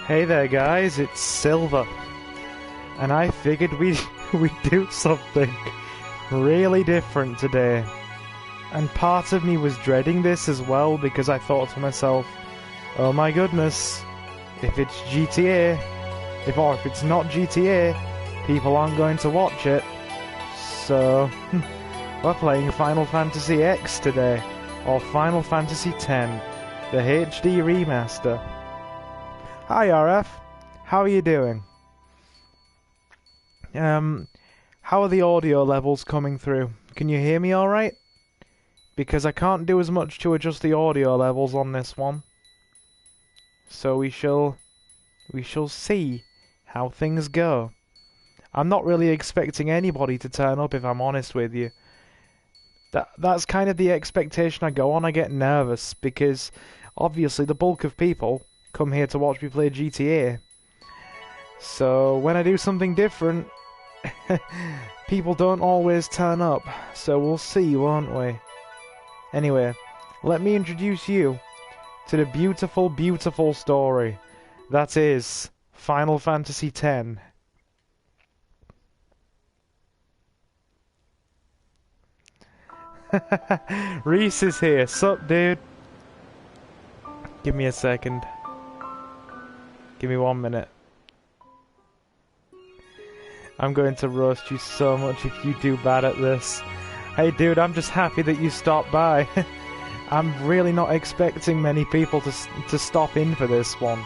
Hey there guys, it's Silver, and I figured we'd do something really different today. And part of me was dreading this as well, because I thought to myself, oh my goodness, if it's GTA, if it's not GTA, people aren't going to watch it. So, we're playing Final Fantasy X today, or Final Fantasy X, the HD Remaster. Hi RF, how are you doing? How are the audio levels coming through? Can you hear me alright? Because I can't do as much to adjust the audio levels on this one. So we shall see how things go. I'm not really expecting anybody to turn up, if I'm honest with you. That's kind of the expectation I go on. I get nervous because obviously the bulk of people come here to watch me play GTA. So when I do something different, people don't always turn up. So we'll see, won't we? Anyway, let me introduce you to the beautiful, beautiful story that is Final Fantasy X. Reese is here. Sup, dude? Give me a second. Give me 1 minute. I'm going to roast you so much if you do bad at this. Hey dude, I'm just happy that you stopped by. I'm really not expecting many people to stop in for this one.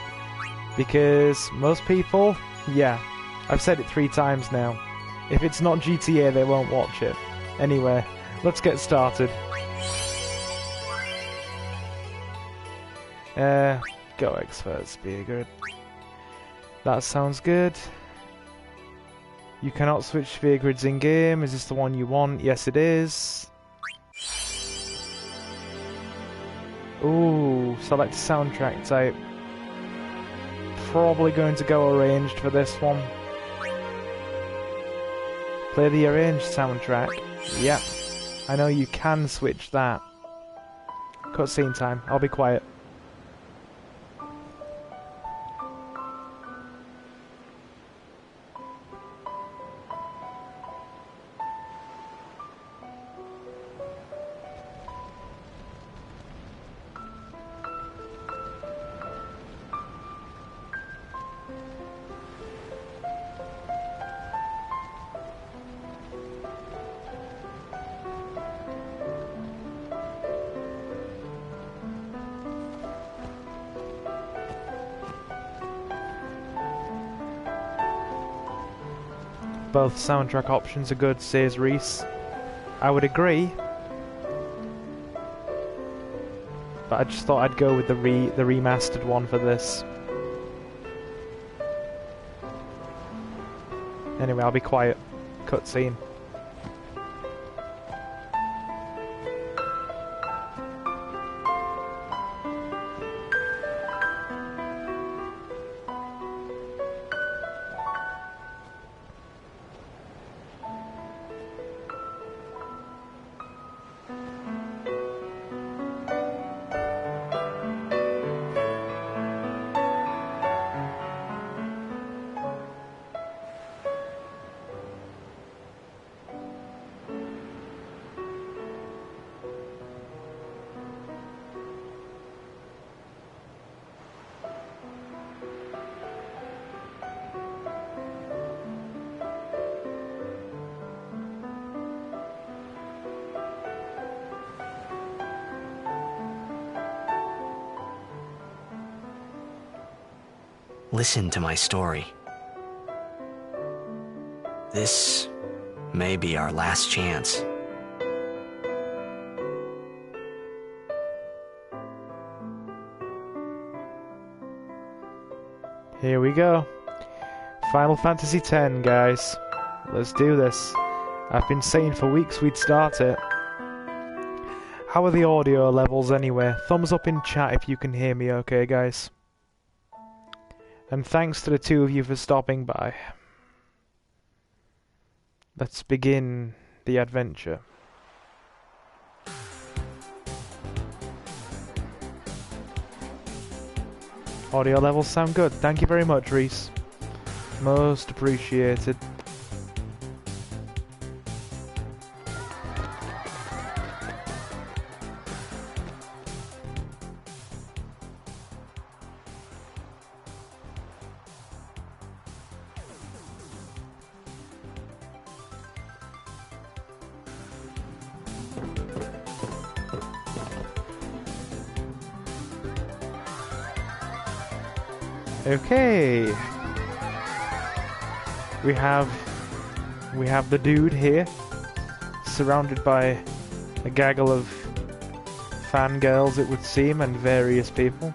Because most people, yeah, I've said it 3 times now. If it's not GTA, they won't watch it. Anyway, let's get started. Go X first, be good. That sounds good. You cannot switch sphere grids in-game. Is this the one you want? Yes, it is. Ooh, select soundtrack type. Probably going to go arranged for this one. Play the arranged soundtrack. Yep. I know you can switch that. Cutscene time. I'll be quiet. Both soundtrack options are good, says Reese. I would agree. But I just thought I'd go with the remastered one for this. Anyway, I'll be quiet. Cutscene. Listen to my story. This may be our last chance. Here we go. Final Fantasy X, guys. Let's do this. I've been saying for weeks we'd start it. How are the audio levels anyway? Thumbs up in chat if you can hear me okay, guys. And thanks to the 2 of you for stopping by. Let's begin the adventure. Audio levels sound good. Thank you very much, Reese. Most appreciated. Okay, we have the dude here, surrounded by a gaggle of fangirls, it would seem, and various people.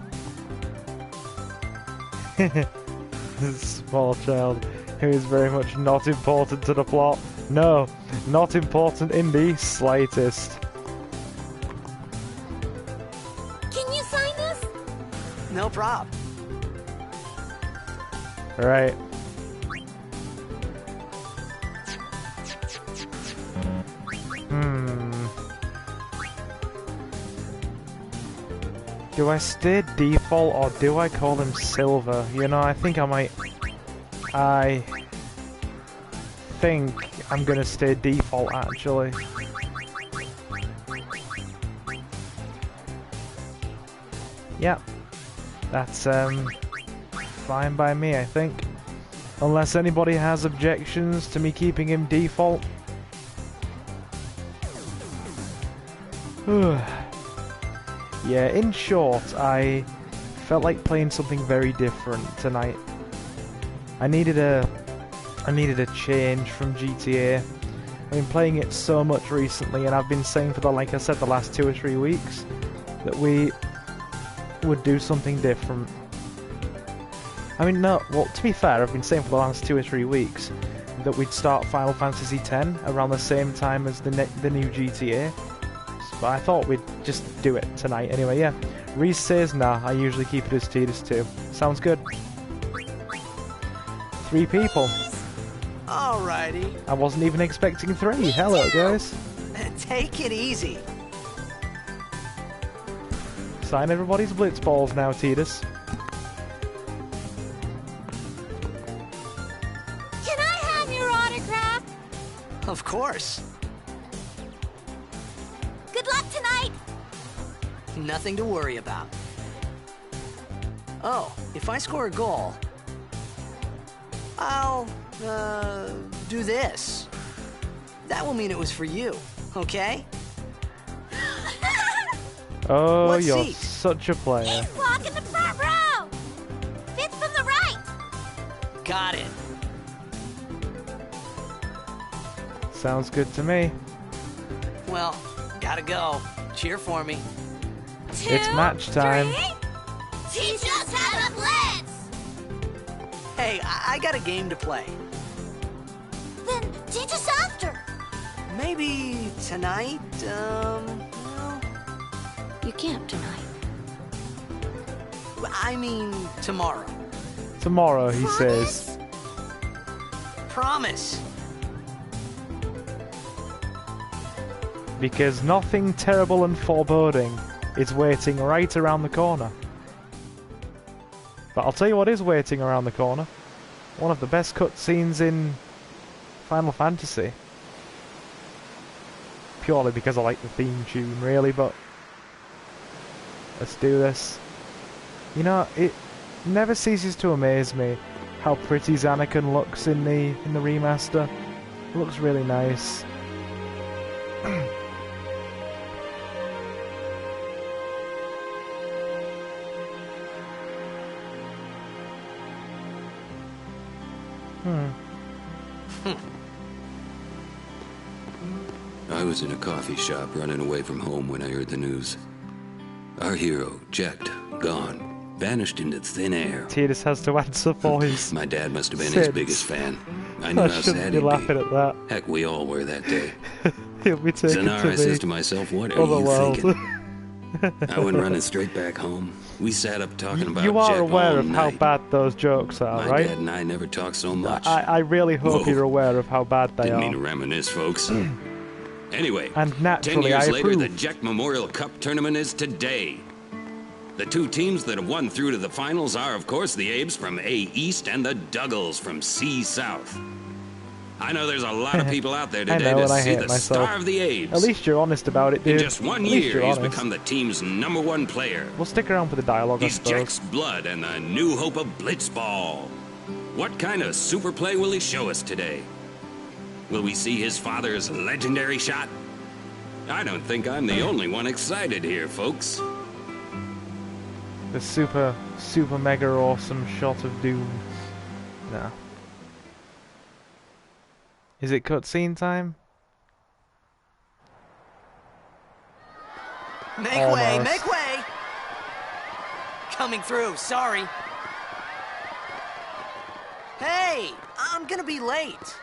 Small child who is very much not important to the plot. No, not important in the slightest. Can you sign this? No prob. Right. Do I stay default or do I call him Silver? You know, I think I think I'm gonna stay default actually. Yep. That's fine by me, I think. Unless anybody has objections to me keeping him default. Yeah, in short, I felt like playing something very different tonight. I needed a change from GTA. I've been playing it so much recently, and I've been saying for like I said, the last 2 or 3 weeks that we would do something different. I mean, no, well, to be fair, I've been saying for the last 2 or 3 weeks that we'd start Final Fantasy X around the same time as the new GTA. But I thought we'd just do it tonight anyway, yeah. Reese says, nah, I usually keep it as Tidus 2. Sounds good. 3 people. Alrighty. I wasn't even expecting 3. Hello, guys. Take it easy. Sign everybody's blitz balls now, Tidus. Can I have your autograph? Of course. Good luck tonight. Nothing to worry about. Oh, if I score a goal, I'll, do this. That will mean it was for you, okay? Oh, What you're seat? such a player. Walk in the front row. Fifth from the right. Got it. Sounds good to me. Well, gotta go. Cheer for me. 2, It's match time. 3. Teach us how to blitz. Hey, I got a game to play. Then teach us after. Maybe tonight, well, You can't tonight. I mean tomorrow. Tomorrow, he says. Promise. Because nothing terrible and foreboding is waiting right around the corner. But I'll tell you what is waiting around the corner. One of the best cutscenes in Final Fantasy. Purely because I like the theme tune, really, but let's do this. You know, it never ceases to amaze me how pretty Anakin looks in the remaster. It looks really nice. I was in a coffee shop running away from home when I heard the news. Our hero, checked, gone, vanished into thin air. Tidus has to answer for his My dad must have been his sins. biggest fan. I knew I how shouldn't sad be he'd laughing be. at that. Heck, we all were that day. He'll be taken Zanara says to to myself, what the are other you world. thinking? I went running straight back home. We sat up talking about You are Jet aware all of how night. bad those jokes are, My right? dad and I never talked so much. I really hope Whoa. you're aware of how bad they Didn't mean to are. reminisce, folks. Anyway, And 10 naturally, years I later, approve. the Jack Memorial Cup tournament is today. The two teams that have won through to the finals are, of course, the Abes from A East and the Duggles from C South. I know there's a lot of people out there today to see the star of the Abes. At least you're honest about it, dude. In just 1 year, he's become the team's #1 player. We'll stick around for the dialogue, I He's suppose. Jack's blood and the new hope of Blitzball. What kind of super play will he show us today? Will we see his father's legendary shot? I don't think I'm the only one excited here, folks. The super mega awesome shot of doom. Nah. Is it cutscene time? Make way, make way! Coming through, sorry. Hey, I'm gonna be late.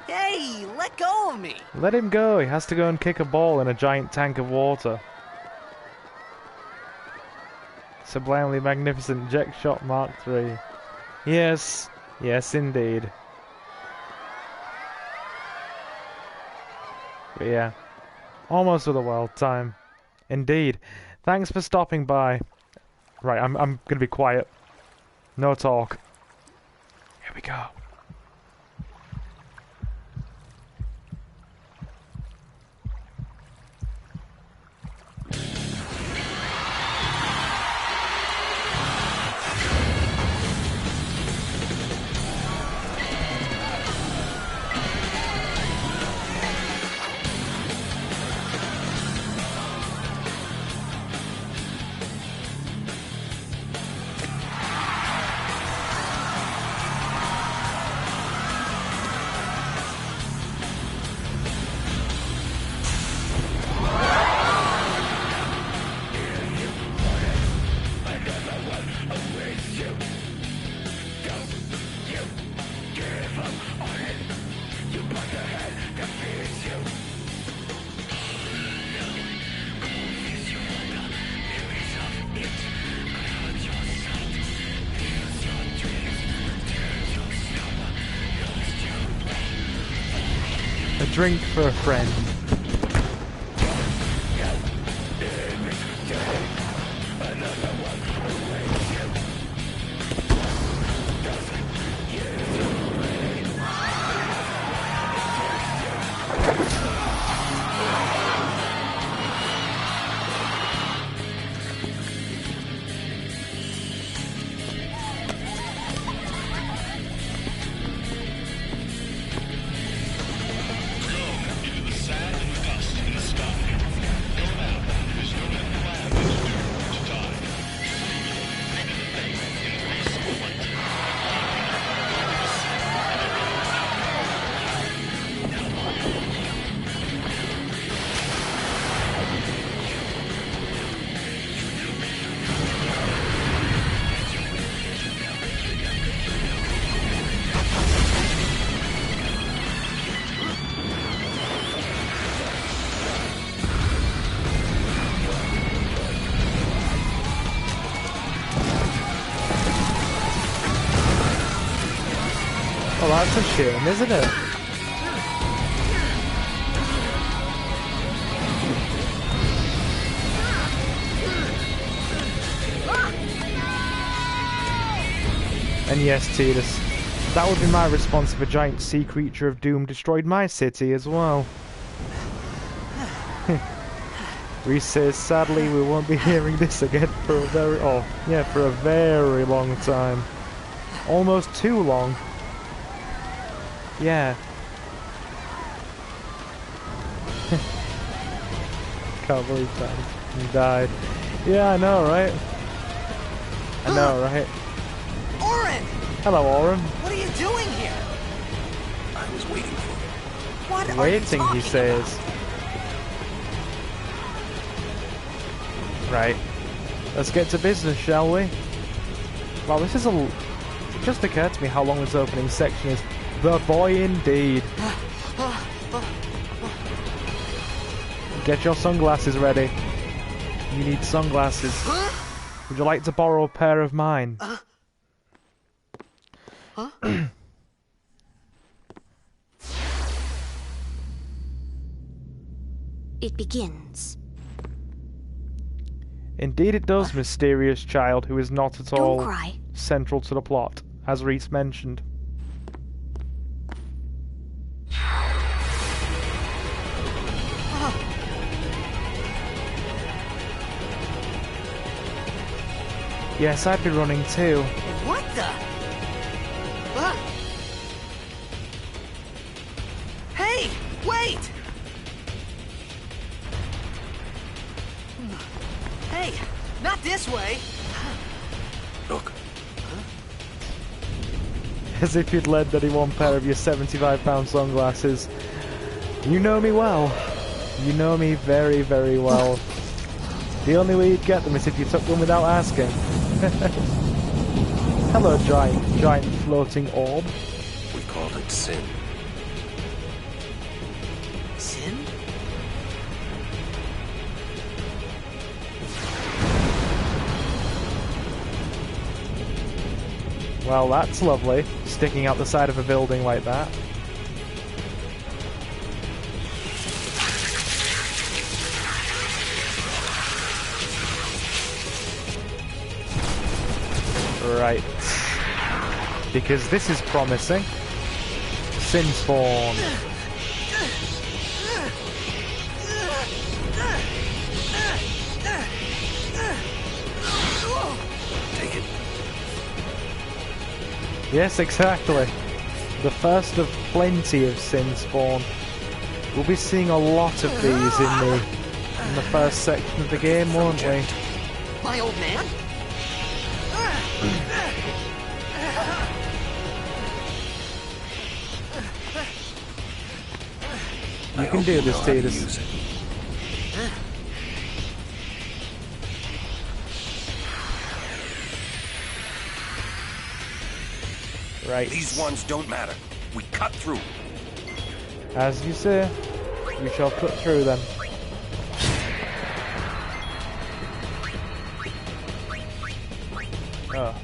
Hey, let go of me. Let him go, he has to go and kick a ball in a giant tank of water. Sublimely magnificent Jack Shot Mark III. Yes, yes indeed. But yeah, almost with a world time. Indeed. Thanks for stopping by. Right, I'm gonna be quiet. No talk. Here we go. A drink for a friend. Oh, that's a shame, isn't it? And yes, Tidus, that would be my response if a giant sea creature of doom destroyed my city as well. Reese says, sadly, we won't be hearing this again for a for a very long time. Almost too long. Yeah. Can't believe that he died. Yeah, I know, right? I know, right? Oren! Hello, Oren. What are you doing here? I was waiting for you. What are you Waiting, he talking says. Right. Let's get to business, shall we? Wow, this is a... It just occurred to me how long this opening section is. The boy indeed. Get your sunglasses ready. You need sunglasses. Would you like to borrow a pair of mine? It begins. Indeed it does, mysterious child who is not at Don't all cry. central to the plot, as Reese mentioned. Yes, I'd be running too. What the? Hey, wait! Hey, not this way. Look. As if you'd lent anyone pair of your £75 sunglasses. You know me well. You know me very, very well. The only way you'd get them is if you took them without asking. Hello, giant floating orb. We called it sin. Sin? Well, that's lovely, sticking out the side of a building like that. Right. Because this is promising. Sin spawn. Take it. Yes, exactly. The first of plenty of sin spawn. We'll be seeing a lot of these in the first section of the game, won't we? My old man? You can do this, Tidus. Use it. Right. These ones don't matter. We cut through. As you say, we shall cut through them. Oh.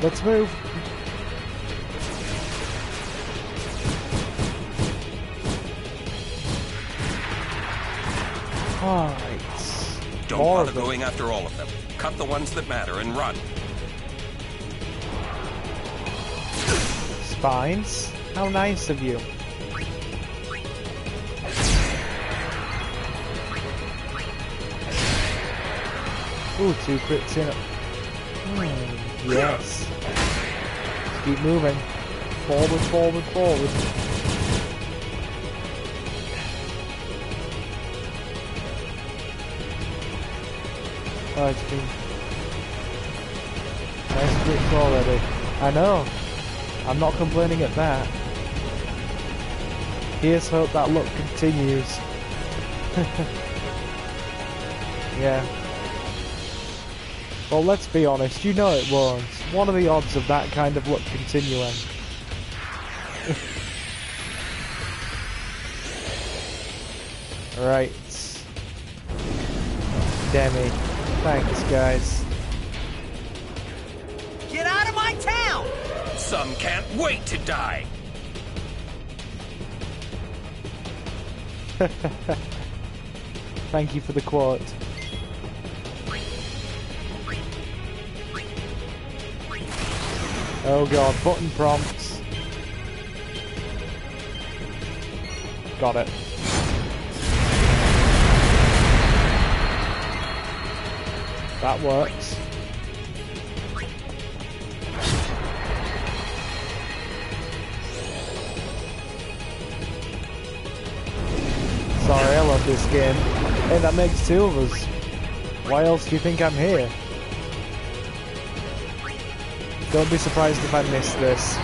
Let's move. Alright. Don't More bother of them. going after all of them. Cut the ones that matter and run. Spines? How nice of you. Ooh, 2 crits in it. Yes. Keep moving. Forward, forward, forward. Oh, it's been nice crits already. I know. I'm not complaining at that. Here's hope that luck continues. Yeah. Well, let's be honest, you know it won't. What are the odds of that kind of luck continuing? Right. Demi. Thanks, guys. Get out of my town! Some can't wait to die. Thank you for the quote. Oh god, button prompts. Got it. That works. Sorry, I love this game. Hey, that makes 2 of us. Why else do you think I'm here? Don't be surprised if I miss this.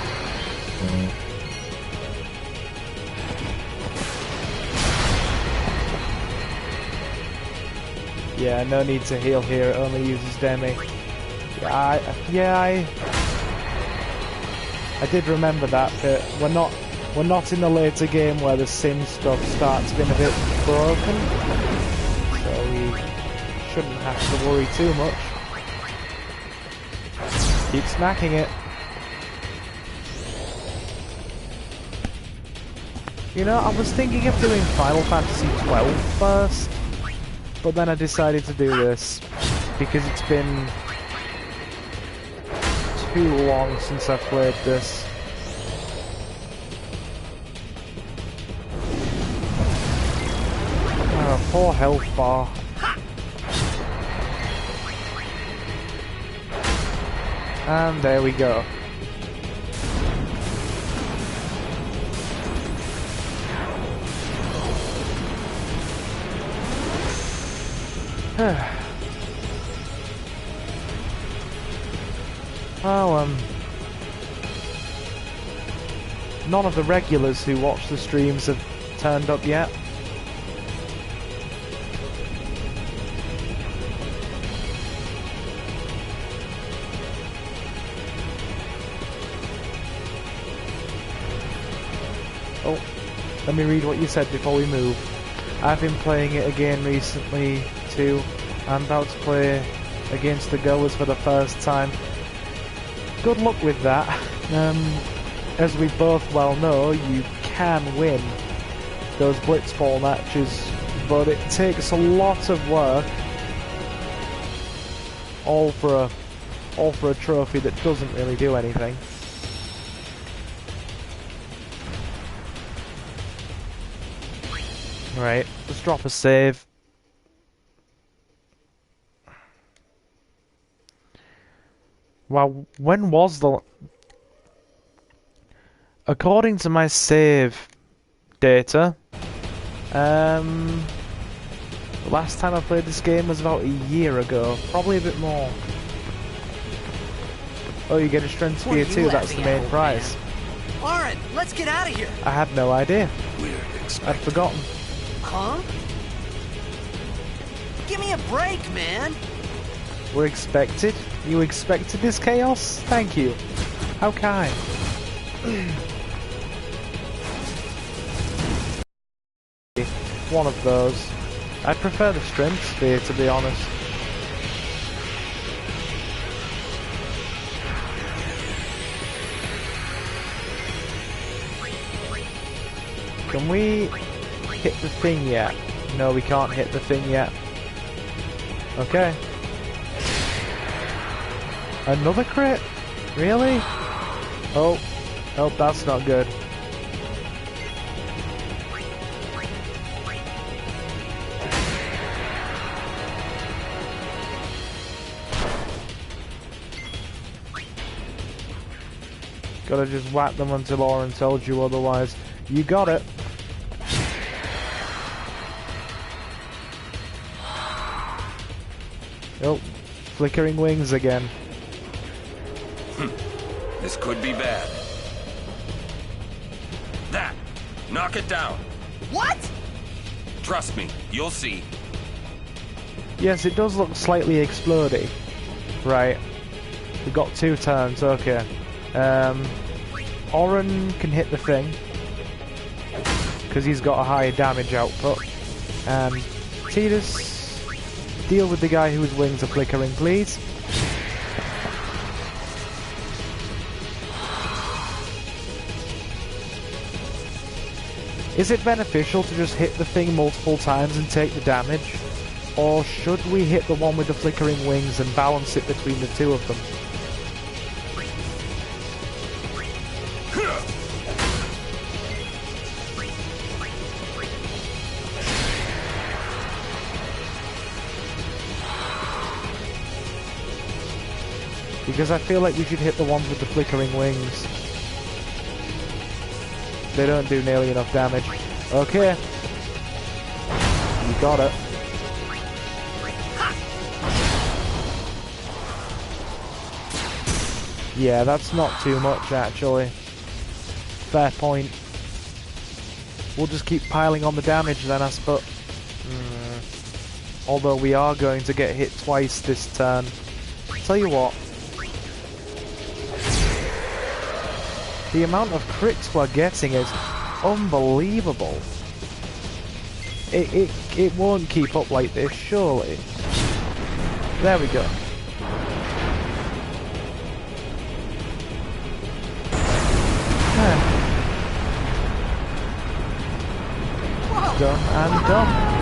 Yeah, no need to heal here, it only uses Demi. I did remember that bit. We're not in the later game where the sim stuff starts being a bit broken. So we shouldn't have to worry too much. Keep smacking it. You know, I was thinking of doing Final Fantasy 12 first, but then I decided to do this because it's been too long since I've played this. Oh, poor health bar. And there we go. Well, none of the regulars who watch the streams have turned up yet. Oh, let me read what you said before we move. I've been playing it again recently too. I'm about to play against the goers for the first time. Good luck with that. As we both well know, you can win those blitzball matches, but it takes a lot of work, all for a trophy that doesn't really do anything. Right, let's drop a save. Well, when was the... According to my save data, the last time I played this game was about a year ago, probably a bit more. Oh, you get a strength spear too, that's the main prize. Aaron, let's get out of here. I had no idea. We're I'd expected. forgotten. Huh? Give me a break, man. We're expected? You expected this chaos? Thank you. How kind. One of those. I'd prefer the strength spear, to be honest. Can we hit the thing yet? No, we can't hit the thing yet. Okay. Another crit? Really? Oh. Oh, that's not good. Gotta just whack them until Oren told you otherwise. You got it. Oh, flickering wings again. This could be bad. That! Knock it down. What? Trust me, you'll see. Yes, it does look slightly explodey. Right. We got 2 turns, okay. Oren can hit the thing, because he's got a higher damage output. Tidus, deal with the guy whose wings are flickering, please. Is it beneficial to just hit the thing multiple times and take the damage? Or should we hit the one with the flickering wings and balance it between the two of them? Because I feel like we should hit the ones with the flickering wings. They don't do nearly enough damage. Okay. You got it. Yeah, that's not too much actually. Fair point. We'll just keep piling on the damage then, I suppose. Although we are going to get hit twice this turn. Tell you what. The amount of crits we're getting is unbelievable. It won't keep up like this, surely. There we go. Done and done.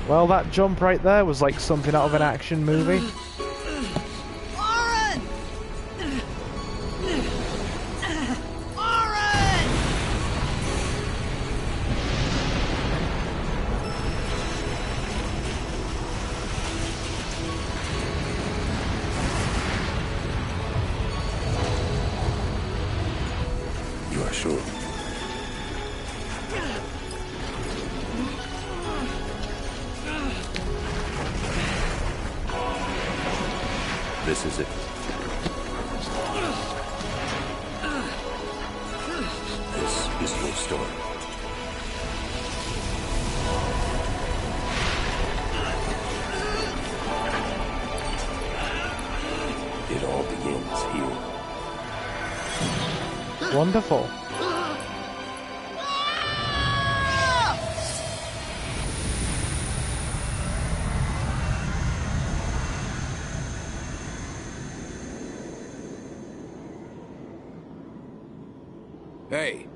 Well, that jump right there was like something out of an action movie. Oren! Oren! You are sure? This is it. This is your story. It all begins here. Wonderful. Hey!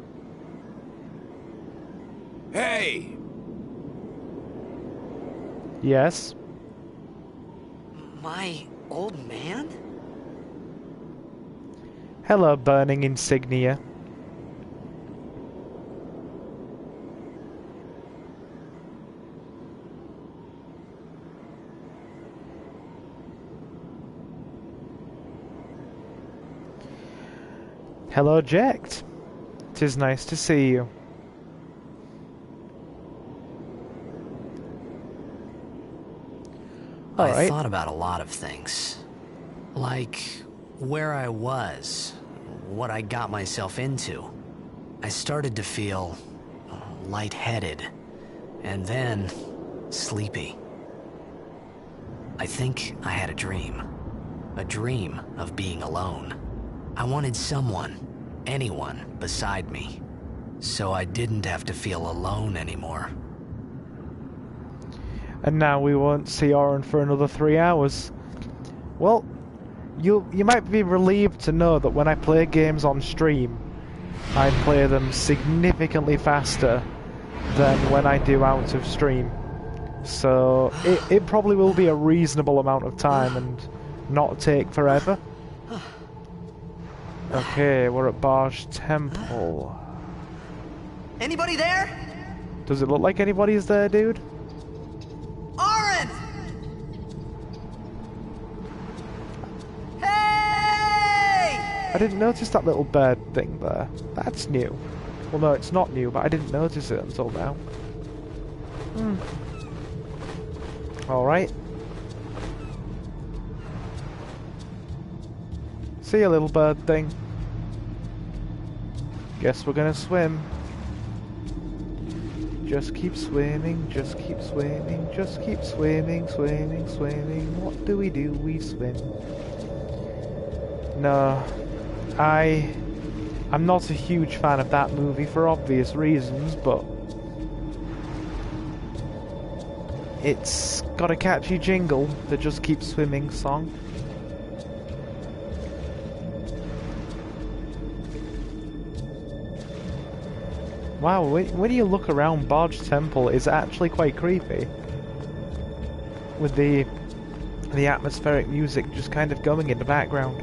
Hey! Yes. My old man? Hello, burning insignia. Hello, Jacked. 'Tis nice to see you. I Alright. thought about a lot of things. Like where I was, what I got myself into. I started to feel lightheaded, and then sleepy. I think I had a dream of being alone. I wanted someone, anyone beside me, so I didn't have to feel alone anymore. And now we won't see Oren for another 3 hours. Well, you might be relieved to know that when I play games on stream, I play them significantly faster than when I do out of stream. So it probably will be a reasonable amount of time and not take forever. Okay, we're at Barge Temple. Anybody there? Does it look like anybody's there, dude? Oren! Hey! I didn't notice that little bird thing there. That's new. Well, no, it's not new, but I didn't notice it until now. Alright. See you, little bird thing. Guess we're gonna swim. Just keep swimming, just keep swimming, just keep swimming, swimming, swimming. What do? We swim. No. I'm not a huge fan of that movie for obvious reasons, but it's got a catchy jingle, the Just Keep Swimming song. Wow, when you look around Barge Temple, it's actually quite creepy. With the atmospheric music just kind of going in the background.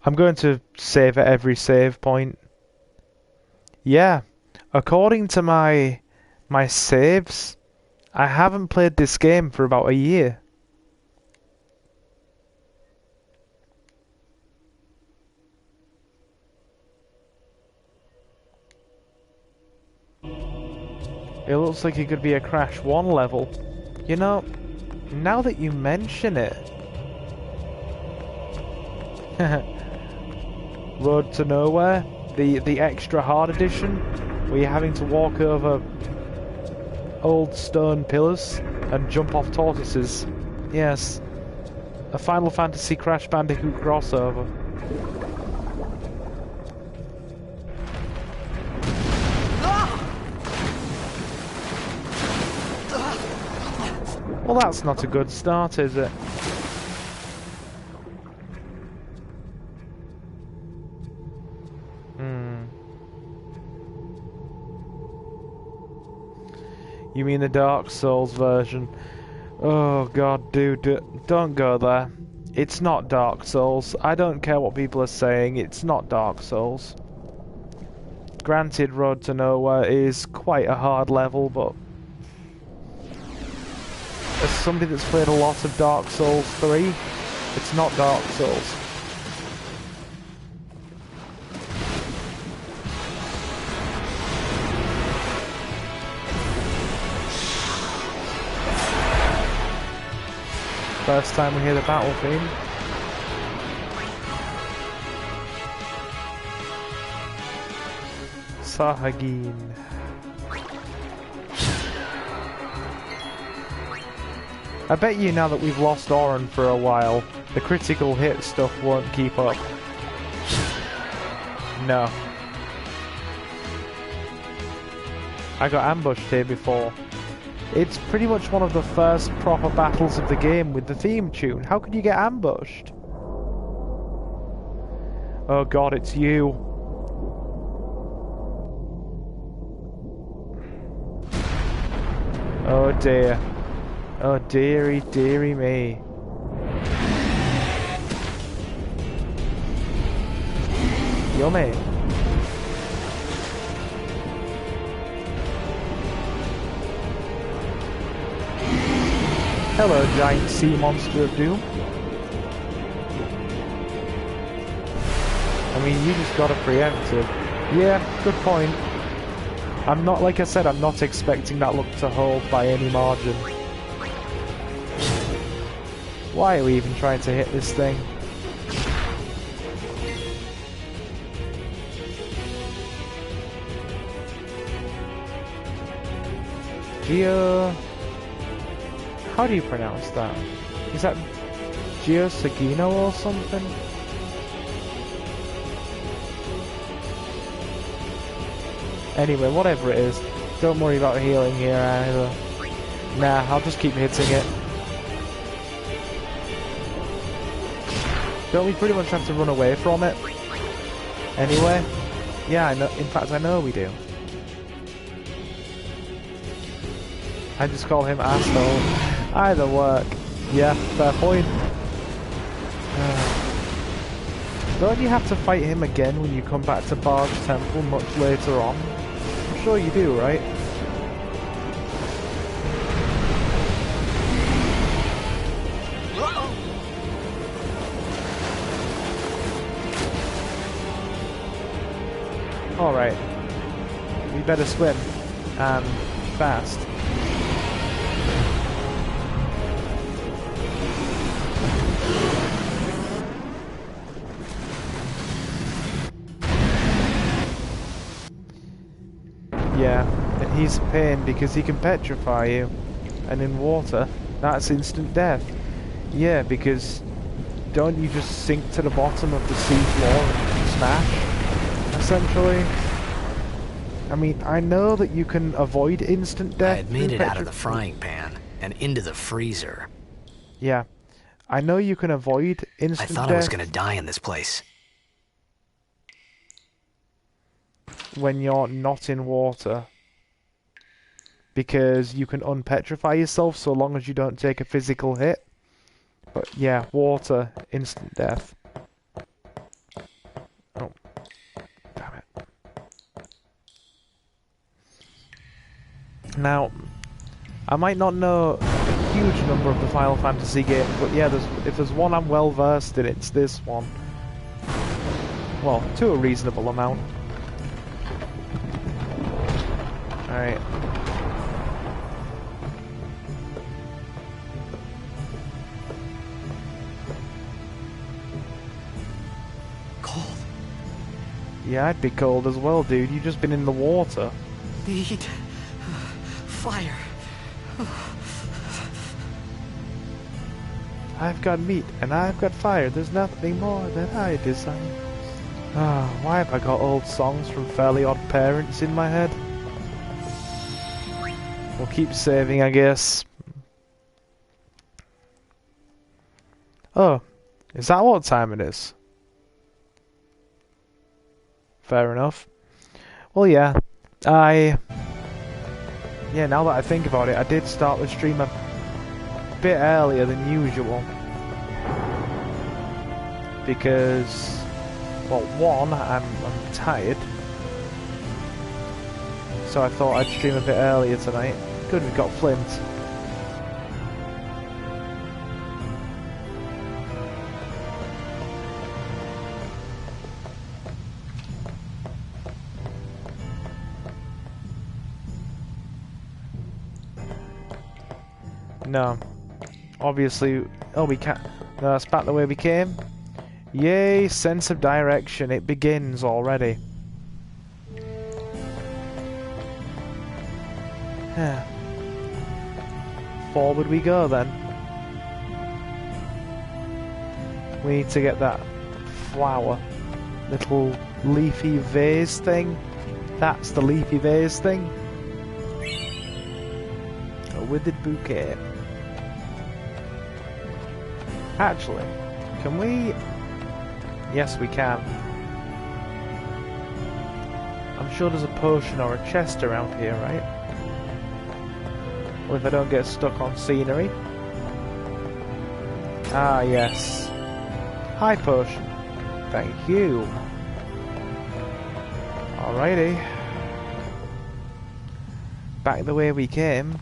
I'm going to save at every save point. Yeah, according to my saves, I haven't played this game for about a year. It looks like it could be a Crash 1 level. You know, now that you mention it, Road to Nowhere, the extra hard edition, where you're having to walk over old stone pillars and jump off tortoises. Yes, a Final Fantasy Crash Bandicoot crossover. Well, that's not a good start, is it? You mean the Dark Souls version? Oh god, dude, don't go there. It's not Dark Souls. I don't care what people are saying, it's not Dark Souls. Granted, Road to Nowhere is quite a hard level, but as somebody that's played a lot of Dark Souls 3, it's not Dark Souls. First time we hear the battle theme. Sahagin. I bet you now that we've lost Orin for a while, the critical hit stuff won't keep up. No. I got ambushed here before. It's pretty much one of the first proper battles of the game with the theme tune. How could you get ambushed? Oh god, it's you. Oh dear. Oh dearie, dearie me. Yummy. Hello, giant sea monster of doom. I mean, you just got a preemptive. Yeah, good point. I'm not, like I said, I'm not expecting that look to hold by any margin. Why are we even trying to hit this thing? Geo... How do you pronounce that? Is that Giosagino or something? Anyway, whatever it is, don't worry about healing here either. Nah, I'll just keep hitting it. Don't we pretty much have to run away from it? Anyway? Yeah, I know. In fact, I know we do. I just call him asshole. Either work. Yeah, fair point. Don't you have to fight him again when you come back to Barge Temple much later on? I'm sure you do, right? Alright. We better swim. And fast. Yeah, and he's a pain because he can petrify you. And in water, that's instant death. Yeah, because don't you just sink to the bottom of the sea floor and smash? Essentially. I mean, I know that you can avoid instant death. I had made it out of the frying pan and into the freezer. Yeah. I know you can avoid instant death. I thought I was gonna die in this place. When you're not in water. Because you can unpetrify yourself so long as you don't take a physical hit. But yeah, water, instant death. Oh. Damn it. Now, I might not know a huge number of the Final Fantasy games, but yeah, if there's one I'm well versed in, it's this one. Well, to a reasonable amount. Alright. Yeah, I'd be cold as well, dude. You've just been in the water. Need fire. I've got meat and I've got fire. There's nothing more that I desire. Ah, why have I got old songs from Fairly Odd Parents in my head? We'll keep saving, I guess. Oh, is that what time it is? Fair enough. Well, yeah. Yeah, now that I think about it, I did start the stream a bit earlier than usual. Because, well, one, I'm tired. So I thought I'd stream a bit earlier tonight. Good, we've got Flint. No. Obviously... Oh, we can't... No, that's back the way we came. Yay, sense of direction. It begins already. Forward we go then. We need to get that flower. Little leafy vase thing. That's the leafy vase thing. A withered bouquet. Actually, can we... Yes, we can. I'm sure there's a potion or a chest around here, right? Well, if I don't get stuck on scenery. Ah, yes. Hi, potion. Thank you. Alrighty. Back the way we came.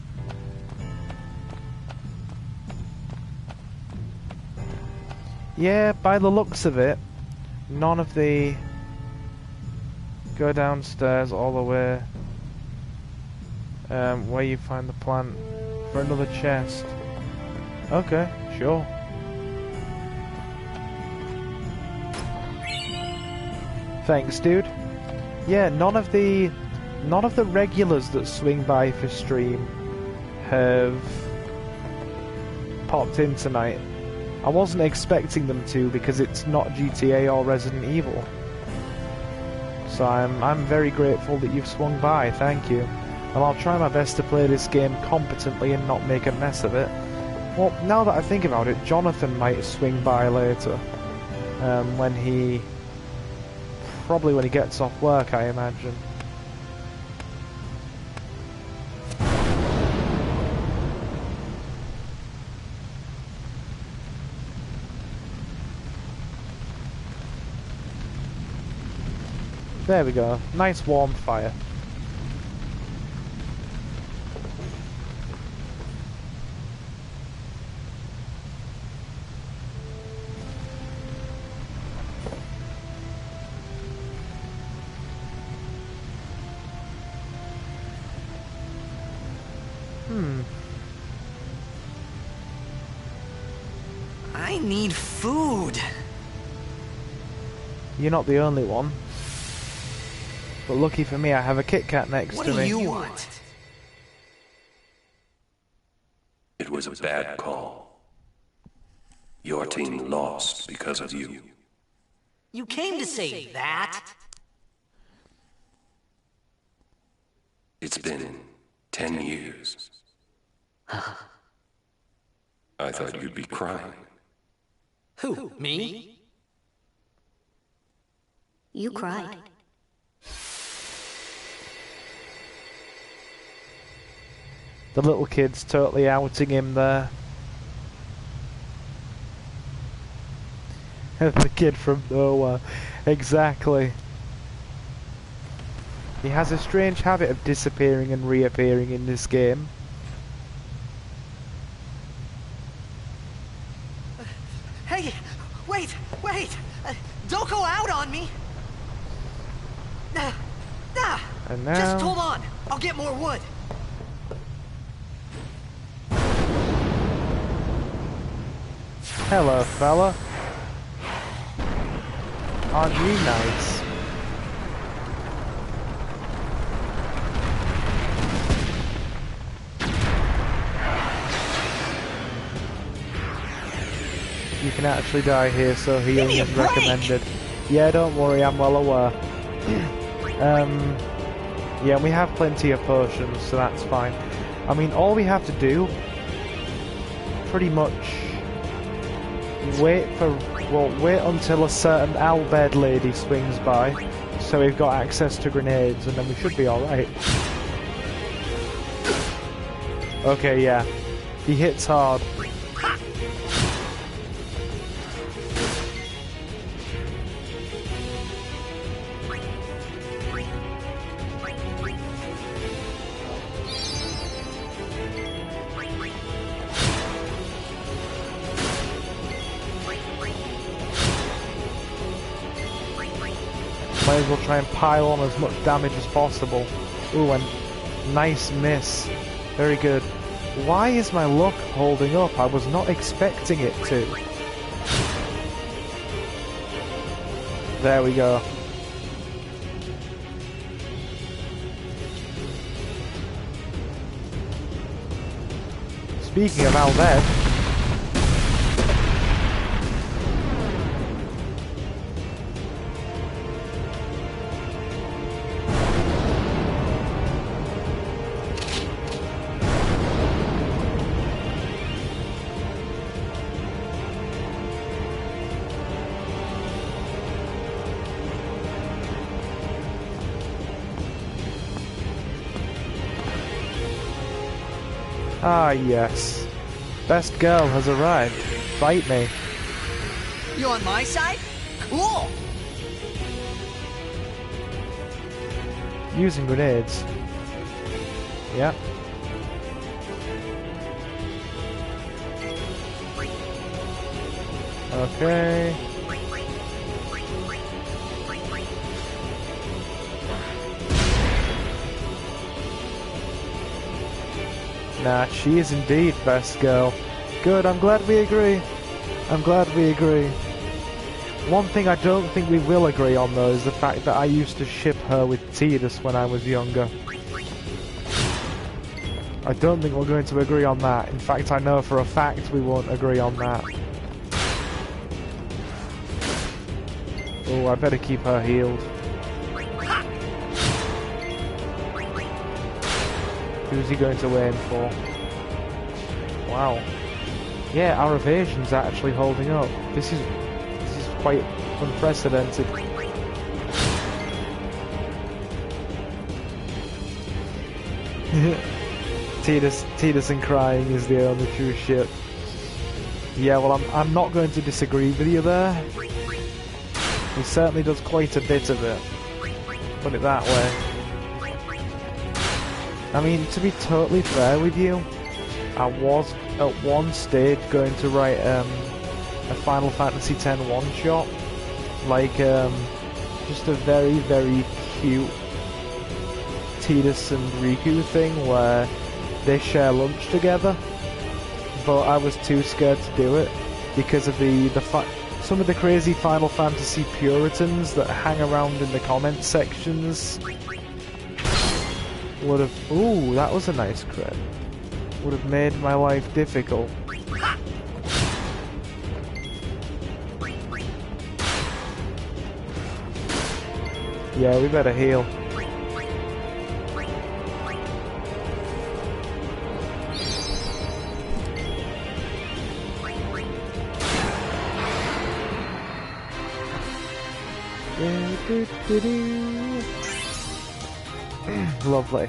Yeah, by the looks of it, none of the... Go downstairs all the way. Where you find the plant for another chest. Okay, sure. Thanks, dude. Yeah, none of the regulars that swing by for stream have popped in tonight. I wasn't expecting them to because it's not GTA or Resident Evil. So I'm very grateful that you've swung by, thank you. And I'll try my best to play this game competently and not make a mess of it. Well, now that I think about it, Jonathan might swing by later. Probably when he gets off work, I imagine. There we go. Nice warm fire. I need food. You're not the only one. But lucky for me, I have a Kit Kat next to me. What do you want? It was a bad call. Your team lost because of you. You came to say that? It's been 10 years. I thought you'd be crying. Who, me? You cried. The little kid's totally outing him there. The kid from nowhere. Exactly. He has a strange habit of disappearing and reappearing in this game. Hey, wait! Don't go out on me! And now... Just hold on. I'll get more wood. Hello, fella. Aren't you nice? you can actually die here, so healing is recommended. Yeah, don't worry, I'm well aware. Yeah, we have plenty of potions, so that's fine. I mean, all we have to do, pretty much, wait until a certain owlbed lady swings by, so we've got access to grenades, and then we should be alright. Okay, yeah. He hits hard. Might as well try and pile on as much damage as possible. Ooh, and nice miss. Very good. Why is my luck holding up? I was not expecting it to. There we go. Speaking of Albed, ah yes. Best girl has arrived. Fight me. You on my side? Cool! Using grenades. Yep. Okay. Nah, she is indeed best girl. Good, I'm glad we agree. I'm glad we agree. One thing I don't think we will agree on though is the fact that I used to ship her with Tidus when I was younger. I don't think we're going to agree on that. In fact, I know for a fact we won't agree on that. Oh, I better keep her healed. Who's he going to aim for? Wow. Yeah, our evasion's actually holding up. This is quite unprecedented. Tidus and crying is the only true ship. Yeah, well, I'm not going to disagree with you there. He certainly does quite a bit of it. Put it that way. I mean, to be totally fair with you, I was at one stage going to write a Final Fantasy X one-shot. Like, just a very, very cute Tidus and Riku thing where they share lunch together. But I was too scared to do it because of some of the crazy Final Fantasy Puritans that hang around in the comment sections. Would have... Ooh, that was a nice crit. Would have made my life difficult. Yeah, we better heal. Lovely.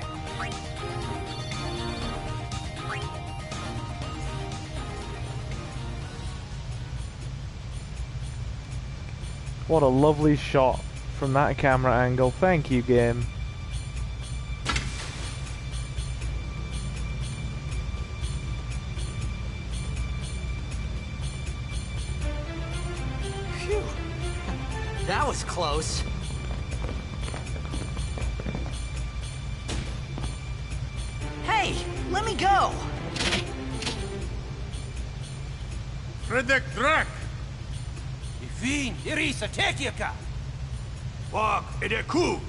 What a lovely shot from that camera angle. Thank you, game. Phew. That was close. Hey, let me go! Fredek Drak! Ifin, Irisa, Tekiaka! Wag, Edeku!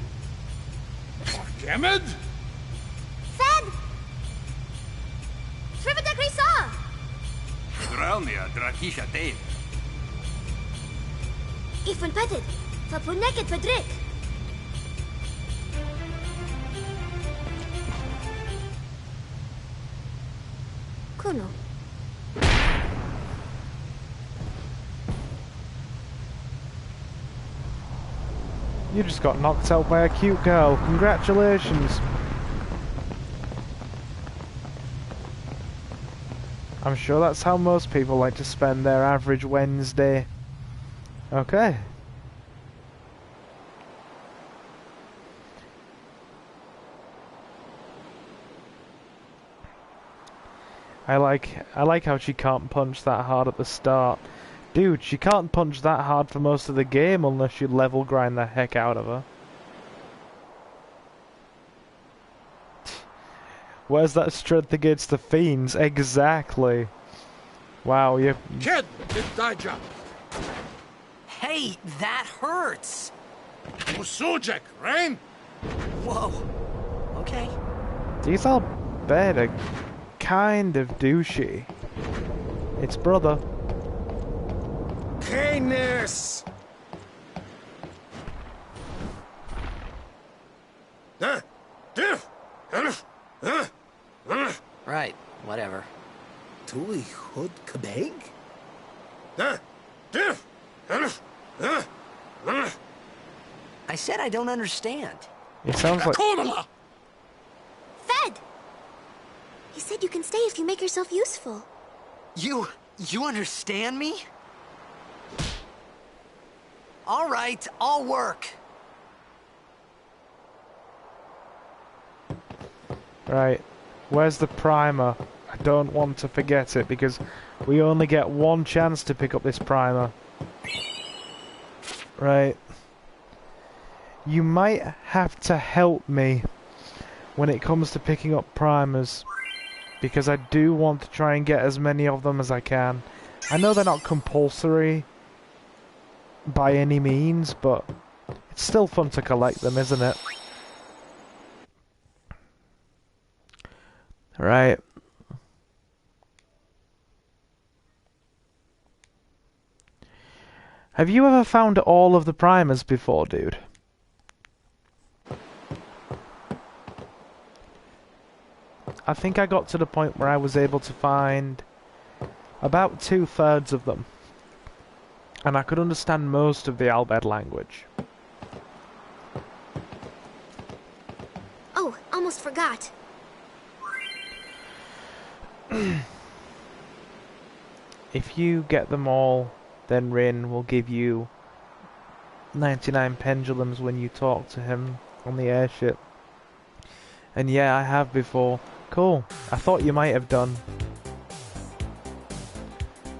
Gemed? Fed! Shrivedek Risa! Dralnia, Drakisha Dave. Ich van Petit. Van Poneket Pedrik. Kuno. You just got knocked out by a cute girl. Congratulations. I'm sure that's how most people like to spend their average Wednesday. Okay. I like how she can't punch that hard at the start. Dude, she can't punch that hard for most of the game unless you level grind the heck out of her. Where's that strength against the fiends? Exactly. Wow, you... Kid, did die job. Hey, that hurts! Usujek, rain? Whoa. Okay. These Albed are kind of douchey. It's brother. Canis! Right, whatever. Tui Hood Kabeg? I said I don't understand. It sounds like... Fed! He said you can stay if you make yourself useful. You understand me? All right, I'll work. Right. Where's the primer? I don't want to forget it because we only get one chance to pick up this primer. Right. You might have to help me when it comes to picking up primers, because I do want to try and get as many of them as I can. I know they're not compulsory by any means, but it's still fun to collect them, isn't it? Right. Have you ever found all of the primers before, dude? I think I got to the point where I was able to find about 2/3 of them. And I could understand most of the Albed language. Oh, almost forgot. If you get them all, then Rin will give you 99 pendulums when you talk to him on the airship. And yeah, I have before. Cool. I thought you might have done.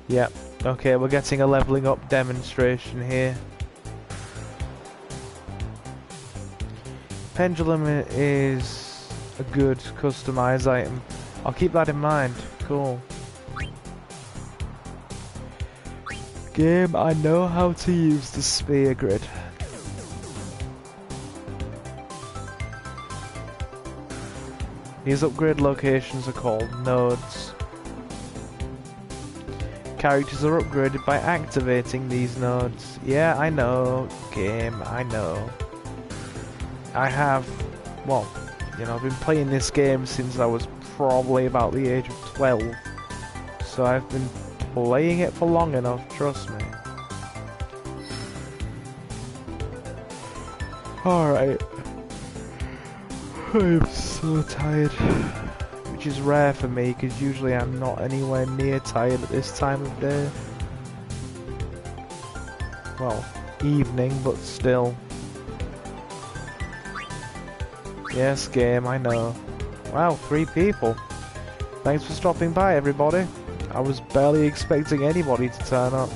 Yep. Okay, we're getting a leveling up demonstration here. Pendulum is a good customized item. I'll keep that in mind. Cool. Game, I know how to use the sphere grid. These upgrade locations are called nodes. Characters are upgraded by activating these nodes. Yeah, I know, game, I know. I have, well, you know, I've been playing this game since I was probably about the age of 12. So I've been playing it for long enough, trust me. Alright. I'm so tired. Which is rare for me, because usually I'm not anywhere near tired at this time of day. Well, evening, but still. Yes, game, I know. Wow, 3 people. Thanks for stopping by, everybody. I was barely expecting anybody to turn up.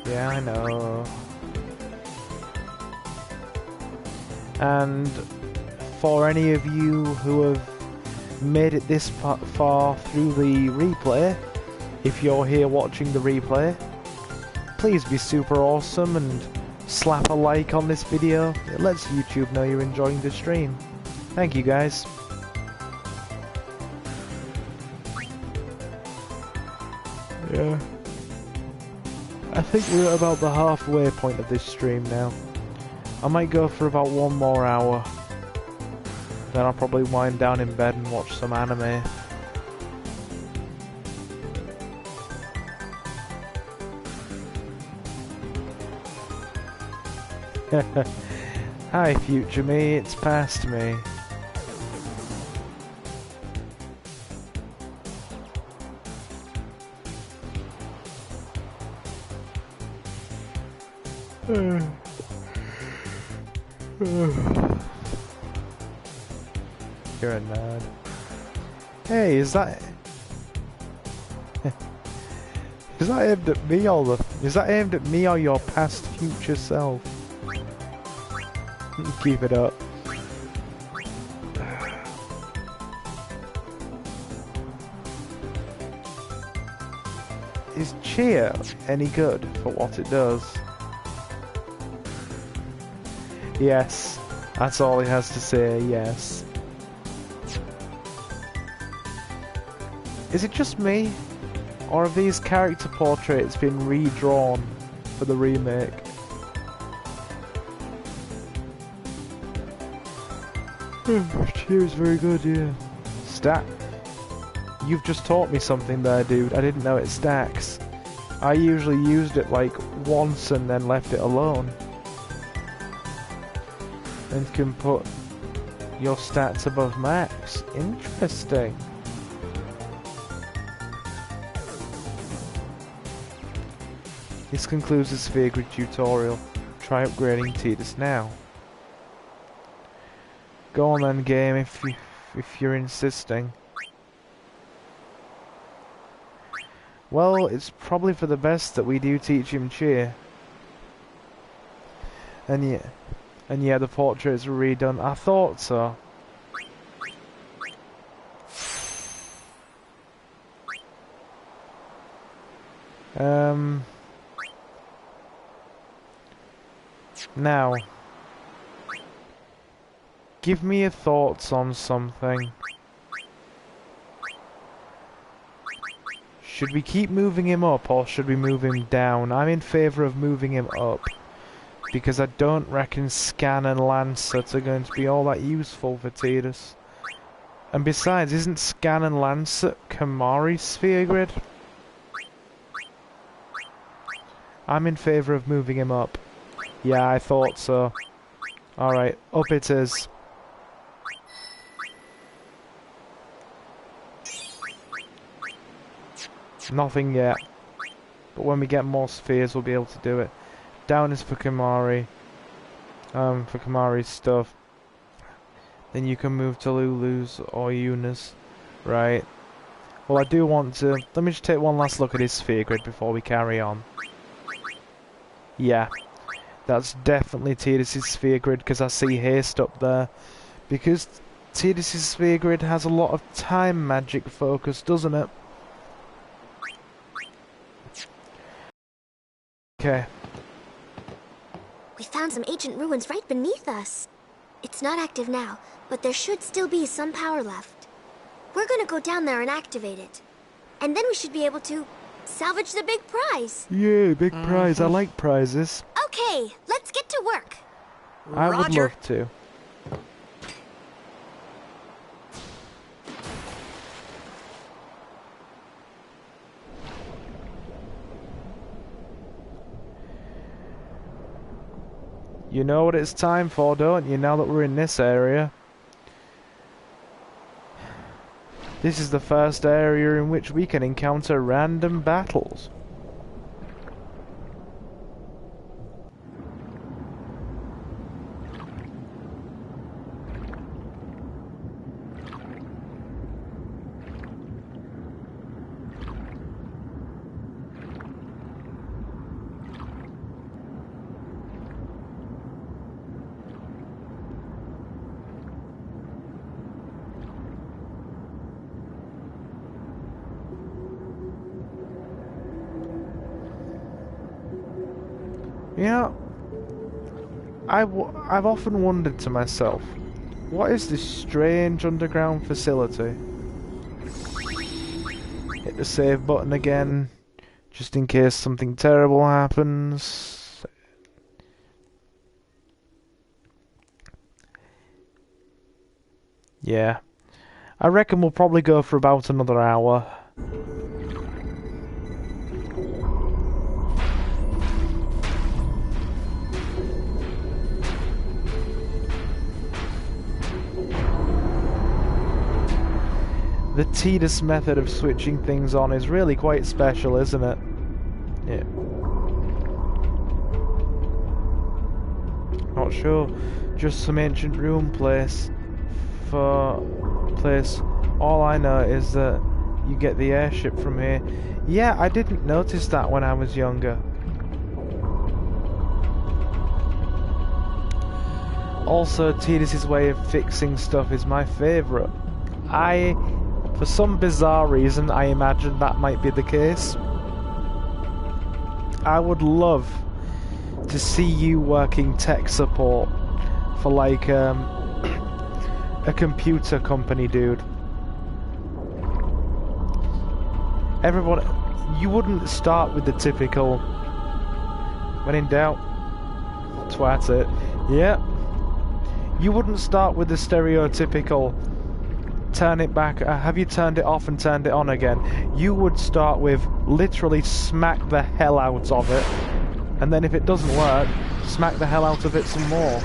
Yeah, I know. And for any of you who have made it this far through the replay, if you're here watching the replay, please be super awesome and slap a like on this video. It lets YouTube know you're enjoying the stream. Thank you guys. Yeah. I think we're at about the halfway point of this stream now. I might go for about 1 more hour. Then I'll probably wind down in bed and watch some anime. Hi future me, it's past me. You're a nerd. Hey, is that is that aimed at me or is that aimed at me or your past future self? Keep it up. Is cheer any good for what it does? Yes, that's all he has to say, yes. Is it just me? Or have these character portraits been redrawn for the remake? Cheers, very good, yeah. Stack. You've just taught me something there, dude. I didn't know it stacks. I usually used it like once and then left it alone. And can put your stats above max. Interesting. This concludes the Sphere Grid tutorial. Try upgrading Tidus now. Go on then, game, if you're insisting. Well, it's probably for the best that we do teach him cheer. And yeah, the portraits were redone. I thought so. Now, give me your thoughts on something. Should we keep moving him up or should we move him down? I'm in favour of moving him up, because I don't reckon Scan and Lancet are going to be all that useful for Tidus. And besides, isn't Scan and Lancet Kamari's Sphere Grid? I'm in favour of moving him up. Yeah, I thought so. Alright, up it is. Nothing yet. But when we get more spheres, we'll be able to do it. Down is for Kamari. For Kamari's stuff. Then you can move to Lulu's or Yuna's. Right. Well, I do want to... Let me just take one last look at his sphere grid before we carry on. Yeah. That's definitely Tidus' sphere grid, because I see haste up there. Because Tidus' sphere grid has a lot of time magic focus, doesn't it? Okay. We found some ancient ruins right beneath us. It's not active now, but there should still be some power left. We're gonna go down there and activate it. And then we should be able to salvage the big prize. Yeah, big prize. I like prizes. Okay, let's get to work. I would love to. You know what it's time for, don't you, now that we're in this area? This is the first area in which we can encounter random battles. You know, I've often wondered to myself, what is this strange underground facility? Hit the save button again, just in case something terrible happens. Yeah. I reckon we'll probably go for about another hour. The tedious method of switching things on is really quite special, isn't it? Yeah. Not sure. Just some ancient ruin place. All I know is that you get the airship from here. Yeah, I didn't notice that when I was younger. Also, Tidus's way of fixing stuff is my favourite. For some bizarre reason, I imagine that might be the case. I would love to see you working tech support for like a computer company, dude. Everyone, you wouldn't start with the typical, when in doubt, twat it. Yeah. You wouldn't start with the stereotypical turn it back, have you turned it off and turned it on again? You would start with literally smack the hell out of it, and then if it doesn't work, smack the hell out of it some more.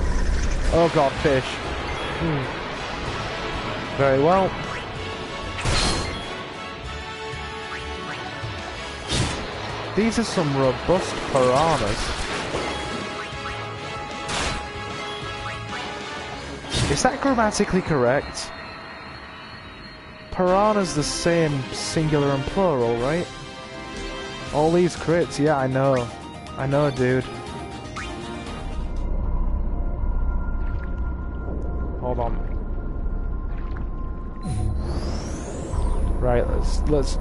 Oh god, fish. Very well. These are some robust piranhas. Is that grammatically correct? Piranha's the same singular and plural, right? All these crits, yeah, I know. I know, dude. Hold on. Right, let's...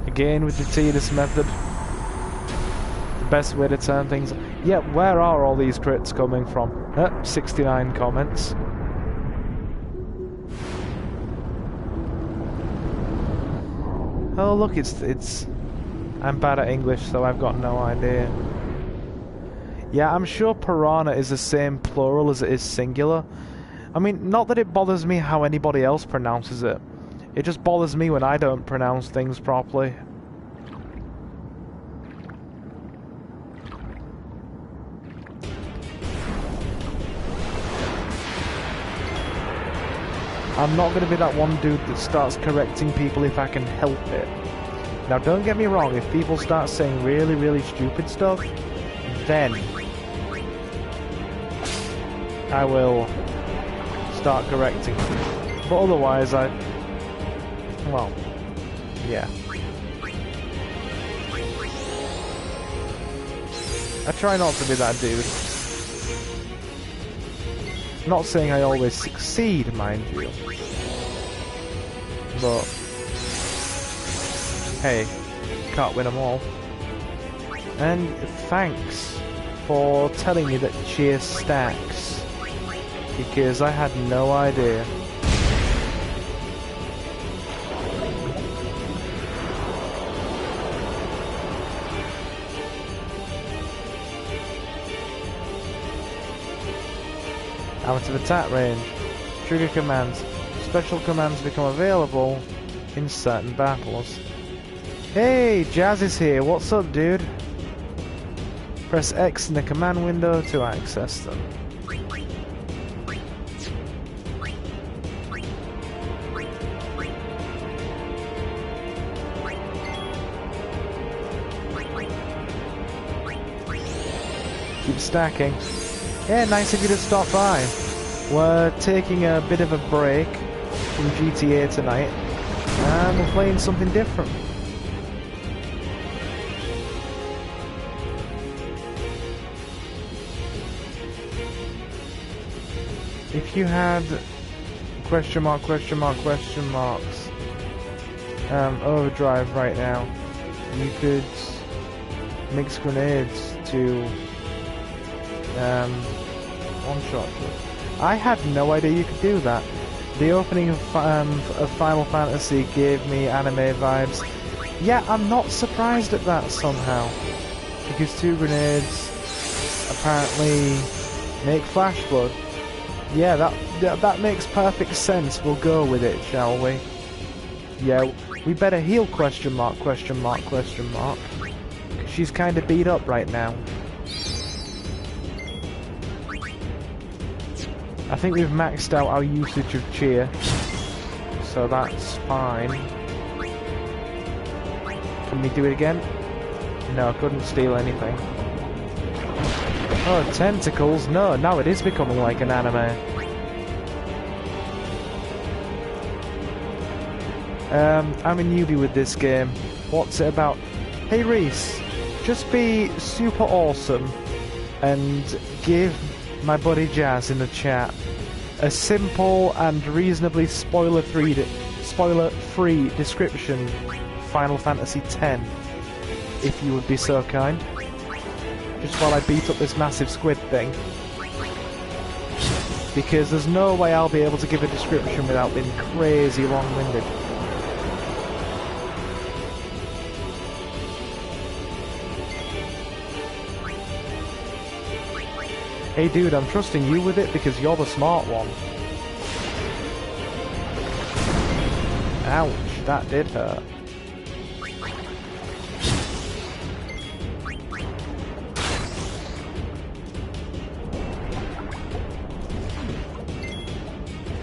Again with the tedious method. The best way to turn things... Yeah, where are all these crits coming from? 69 comments. Oh look, it's... I'm bad at English, so I've got no idea. Yeah, I'm sure piranha is the same plural as it is singular. I mean, not that it bothers me how anybody else pronounces it. It just bothers me when I don't pronounce things properly. I'm not going to be that one dude that starts correcting people if I can help it. Now don't get me wrong, if people start saying really, really stupid stuff, then I will start correcting them. But otherwise well, yeah. I try not to be that dude. Not saying I always succeed, mind you. But hey, can't win them all. And thanks for telling me that cheer stacks, because I had no idea. Out of attack range. Trigger commands. Special commands become available in certain battles. Hey, Jazz is here. What's up, dude? Press X in the command window to access them. Keep stacking. Yeah, nice of you to stop by. We're taking a bit of a break from GTA tonight, and we're playing something different. If you had question marks overdrive right now, you could mix grenades to one-shot you. I had no idea you could do that. The opening of Final Fantasy gave me anime vibes. Yeah, I'm not surprised at that somehow. Because 2 grenades apparently make flash flood. Yeah, that makes perfect sense. We'll go with it, shall we? Yeah, we better heal, question mark, question mark, question mark. She's kind of beat up right now. I think we've maxed out our usage of cheer, so that's fine. Can we do it again? No, couldn't steal anything. Oh, tentacles? No, now it is becoming like an anime. I'm a newbie with this game. What's it about? Hey Reese, just be super awesome and give my buddy Jazz in the chat a simple and reasonably spoiler-free description of Final Fantasy X, if you would be so kind. Just while I beat up this massive squid thing. Because there's no way I'll be able to give a description without being crazy long-winded. Hey dude, I'm trusting you with it because you're the smart one. Ouch, that did hurt.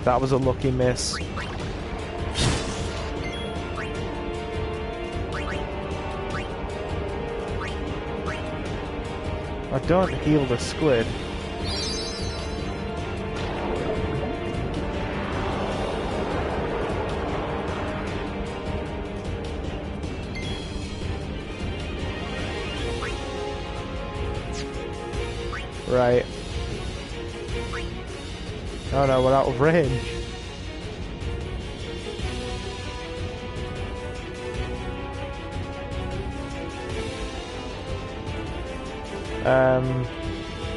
That was a lucky miss. I don't heal the squid. Right. Oh no, we're out of range.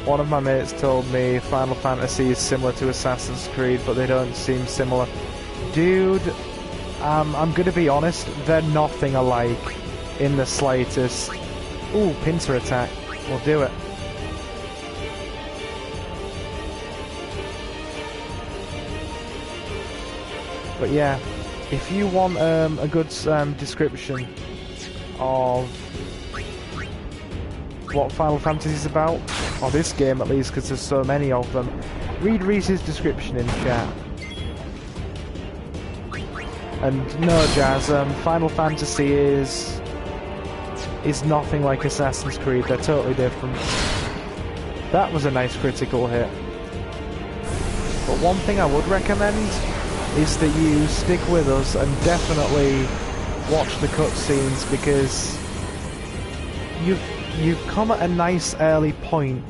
One of my mates told me Final Fantasy is similar to Assassin's Creed, but they don't seem similar. Dude, I'm gonna be honest, they're nothing alike in the slightest. Ooh, pincer attack. We'll do it. But yeah, if you want a good description of what Final Fantasy is about, or this game at least, because there's so many of them, read Reese's description in chat. And no, Jazz, Final Fantasy is nothing like Assassin's Creed. They're totally different. That was a nice critical hit. But one thing I would recommend is that you stick with us and definitely watch the cutscenes, because you've come at a nice early point.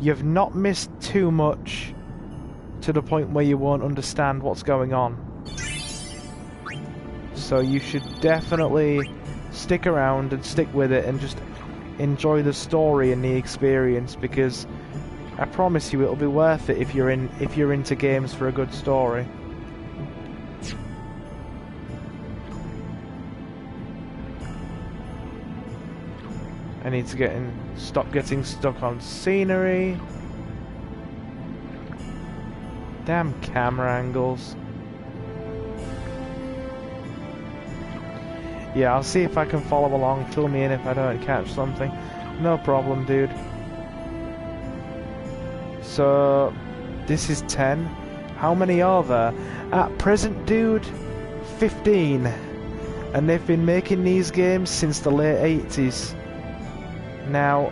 You've not missed too much to the point where you won't understand what's going on. So you should definitely stick around and stick with it and just enjoy the story and the experience, because I promise you it'll be worth it if you're into games for a good story. I need to stop getting stuck on scenery. Damn camera angles. Yeah, I'll see if I can follow along. Fill me in if I don't catch something. No problem, dude. So, this is 10. How many are there? At present, dude, 15. And they've been making these games since the late 80s. Now,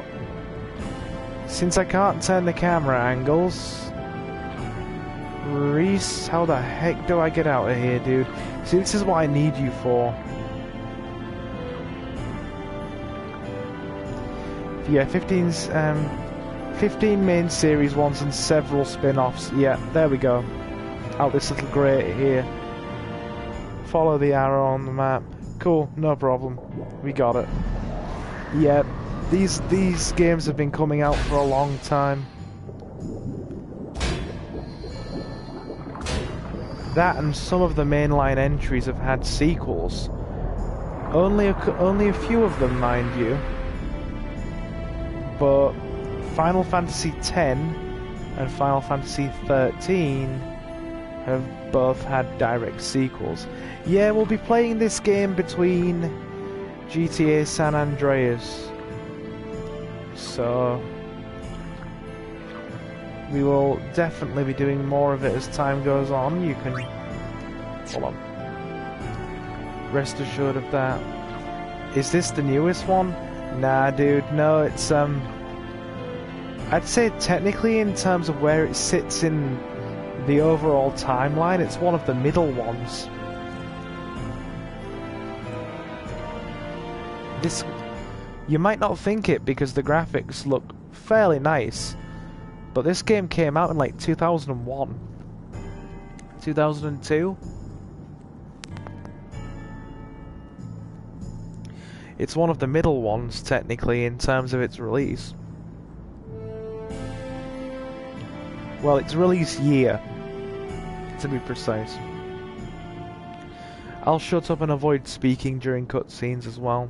since I can't turn the camera angles, Reese, how the heck do I get out of here, dude? See, this is what I need you for. Yeah, 15 main series ones and several spin-offs. Yeah, there we go. Out this little grate here. Follow the arrow on the map. Cool, no problem. We got it. Yeah, these games have been coming out for a long time. That and some of the mainline entries have had sequels. Only a few of them, mind you. But Final Fantasy X and Final Fantasy XIII have both had direct sequels. Yeah, we'll be playing this game between GTA San Andreas. So we will definitely be doing more of it as time goes on. You can... Hold on. Rest assured of that. Is this the newest one? Nah, dude, no, it's, I'd say technically in terms of where it sits in the overall timeline, it's one of the middle ones. This... You might not think it because the graphics look fairly nice, but this game came out in like 2001. 2002? It's one of the middle ones, technically, in terms of its release. Well, its release year, to be precise. I'll shut up and avoid speaking during cutscenes as well.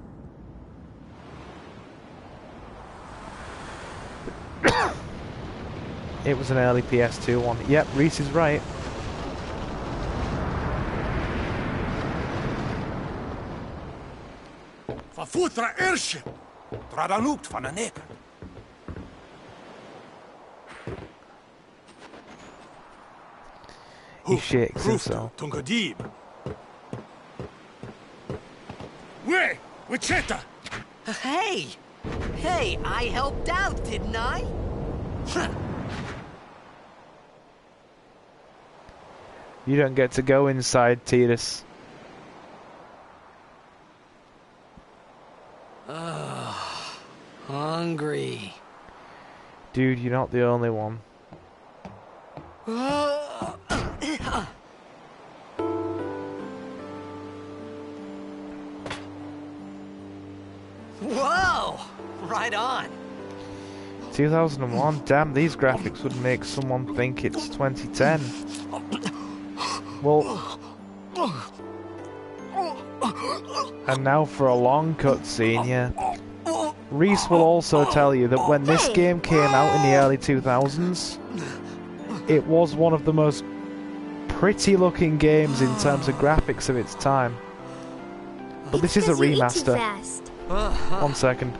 It was an early PS2 one. Yep, Reese is right. Verfutra airship! Tradanukt van een nek. He shakes himself. Tungadib. Wait! Wichita! Hey! Hey, I helped out, didn't I? You don't get to go inside, Titus. Hungry. Dude, you're not the only one. Whoa! Right on. 2001? Damn, these graphics would make someone think it's 2010. Well... And now for a long cutscene, yeah. Reese will also tell you that when this game came out in the early 2000s, it was one of the most pretty looking games in terms of graphics of its time. But this is a remaster. 1 second.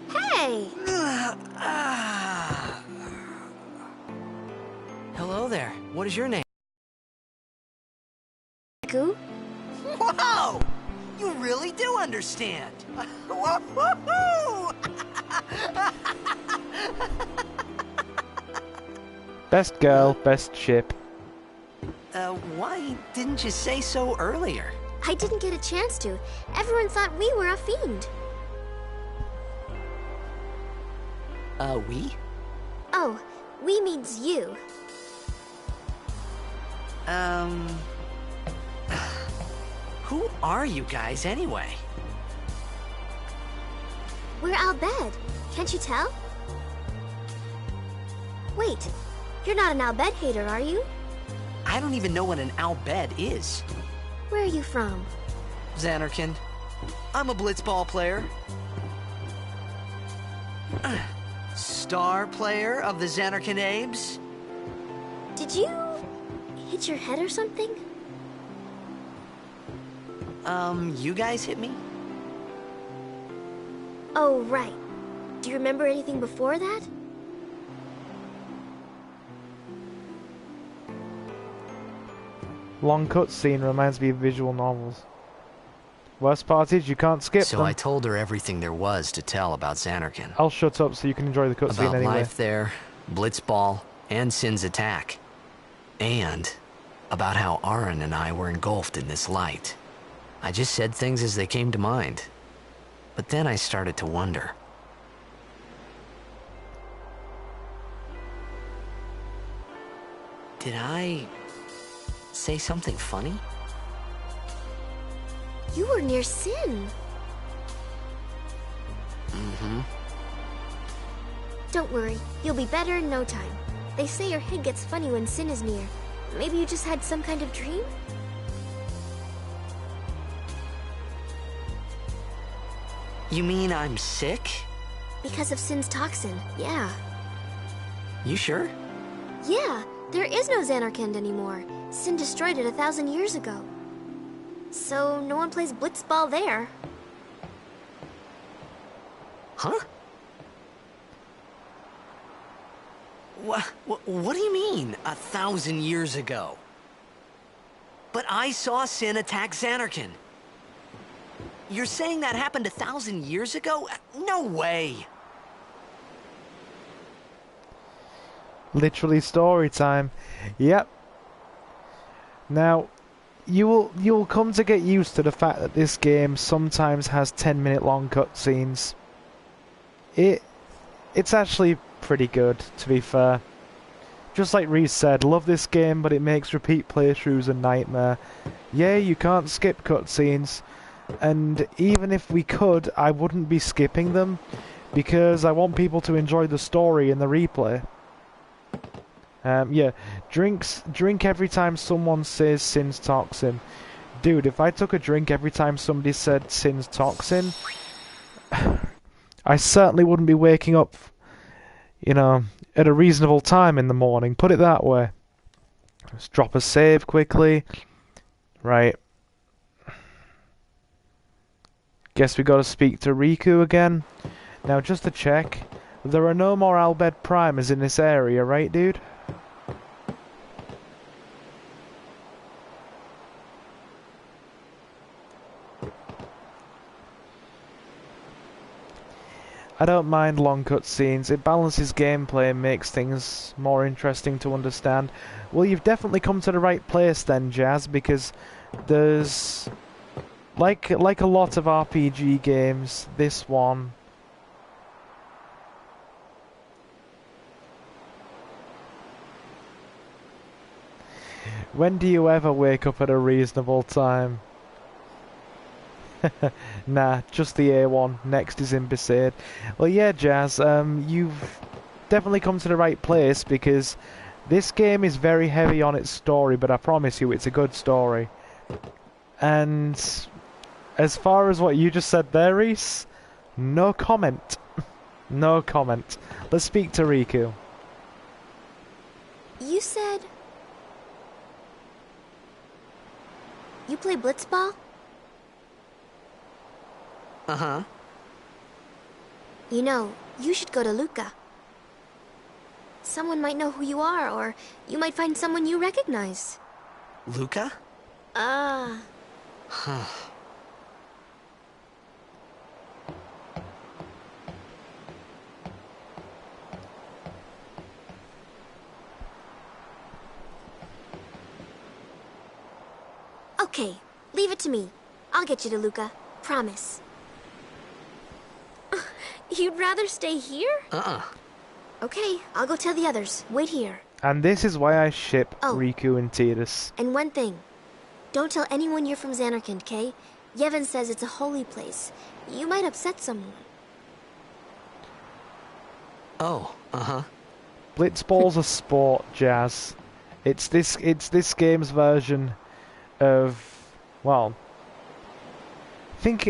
Hey! Hello there. What is your name? Goo? Whoa! You really do understand. Woo-hoo-hoo! Best girl, best ship. Why didn't you say so earlier? I didn't get a chance to. Everyone thought we were a fiend. We? Oh, we means you. Who are you guys anyway? We're Al Bhed. Can't you tell? Wait, you're not an Al Bhed hater, are you? I don't even know what an Al Bhed is. Where are you from? Xanarkand. I'm a blitzball player. Star player of the Xanarkand Abes. Did you hit your head or something? You guys hit me? Oh, right. Do you remember anything before that? Long cutscene reminds me of visual novels. Worst part is you can't skip So them. I told her everything there was to tell about Xanarkand. I'll shut up so you can enjoy the cutscene About anyway. life there, Blitzball, and Sin's attack. And about how Aaron and I were engulfed in this light. I just said things as they came to mind. But then I started to wonder. Did I say something funny? You were near Sin. Mm-hmm. Don't worry, you'll be better in no time. They say your head gets funny when Sin is near. Maybe you just had some kind of dream? You mean I'm sick? Because of Sin's toxin, yeah. You sure? Yeah, there is no Xanarkand anymore. Sin destroyed it 1,000 years ago. So no one plays blitzball there. Huh? What do you mean, 1,000 years ago? But I saw Sin attack Xanarkand. You're saying that happened 1,000 years ago? No way! Literally story time. Yep. Now, you'll come to get used to the fact that this game sometimes has 10-minute long cutscenes. It's actually pretty good, to be fair. Just like Reese said, love this game, but it makes repeat playthroughs a nightmare. Yeah, you can't skip cutscenes, and even if we could, I wouldn't be skipping them, because I want people to enjoy the story in the replay. Yeah, drink every time someone says Sin's toxin. Dude, if I took a drink every time somebody said Sin's toxin, I certainly wouldn't be waking up, you know, at a reasonable time in the morning. Put it that way. Let's drop a save quickly. Right. Guess we gotta speak to Riku again. Now, just to check, there are no more Albed Primers in this area, right, dude? I don't mind long cutscenes, it balances gameplay and makes things more interesting to understand. Well, you've definitely come to the right place then, Jazz, because there's... Like a lot of RPG games, this one... When do you ever wake up at a reasonable time? Nah, just the A1. Next is in Besaid. Well, yeah, Jazz, you've definitely come to the right place, because this game is very heavy on its story, but I promise you it's a good story. And as far as what you just said there, Reese, no comment. No comment. Let's speak to Riku. You said... You play blitzball? Uh-huh. You know, you should go to Luca. Someone might know who you are, or you might find someone you recognize. Luca? Ah. Huh. Okay, leave it to me. I'll get you to Luca. Promise. You'd rather stay here? Okay, I'll go tell the others. Wait here. And this is why I ship Oh. Riku and Tidus. And one thing. Don't tell anyone you're from Xanarkand, Kay? Yevon says it's a holy place. You might upset someone. Oh, uh-huh. Blitzball's a sport, Jazz. It's this game's version of, well, think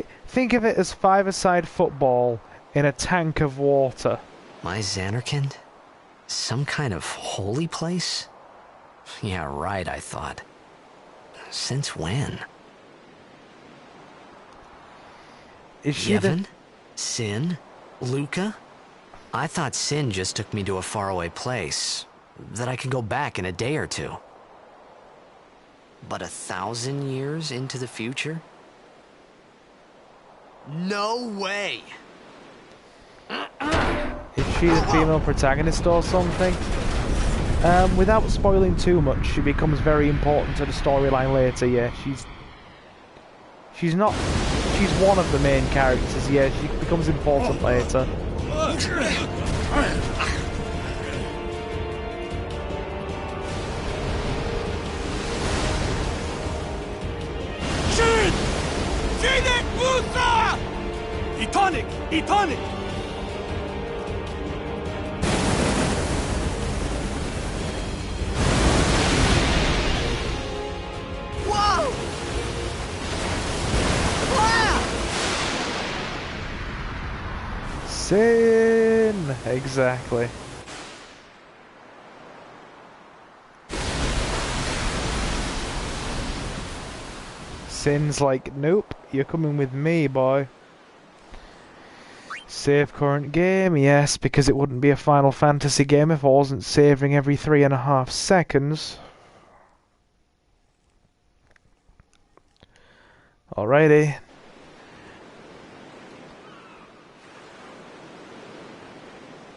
of it as five-a-side football in a tank of water. My Xanarkand? Some kind of holy place? Yeah, right, I thought. Since when? Is she the... Yevon? Sin? Luca? I thought Sin just took me to a faraway place, that I could go back in a day or two. But 1,000 years into the future? No way! Is she the female protagonist or something? Without spoiling too much, she becomes very important to the storyline later, yeah. She's not... She's one of the main characters, yeah. She becomes important later. Tonic! E-tonic! Whoa! Ah! Sin! Exactly. Sin's like, nope, you're coming with me, boy. Save current game, yes, because it wouldn't be a Final Fantasy game if I wasn't saving every 3.5 seconds. Alrighty.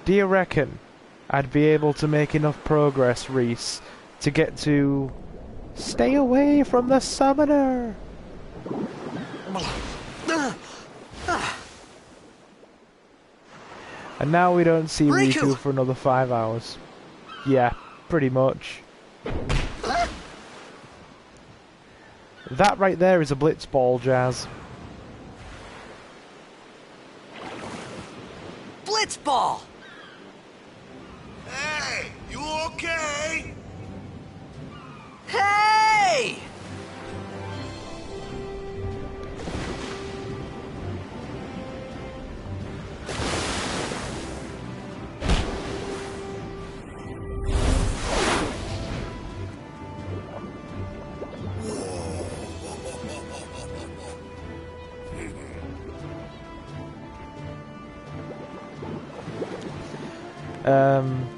Do you reckon I'd be able to make enough progress, Reese, to get to... Stay away from the summoner! And now we don't see Riku for another 5 hours. Yeah, pretty much. That right there is a blitzball, Jazz. Blitzball! Hey, you okay? Hey!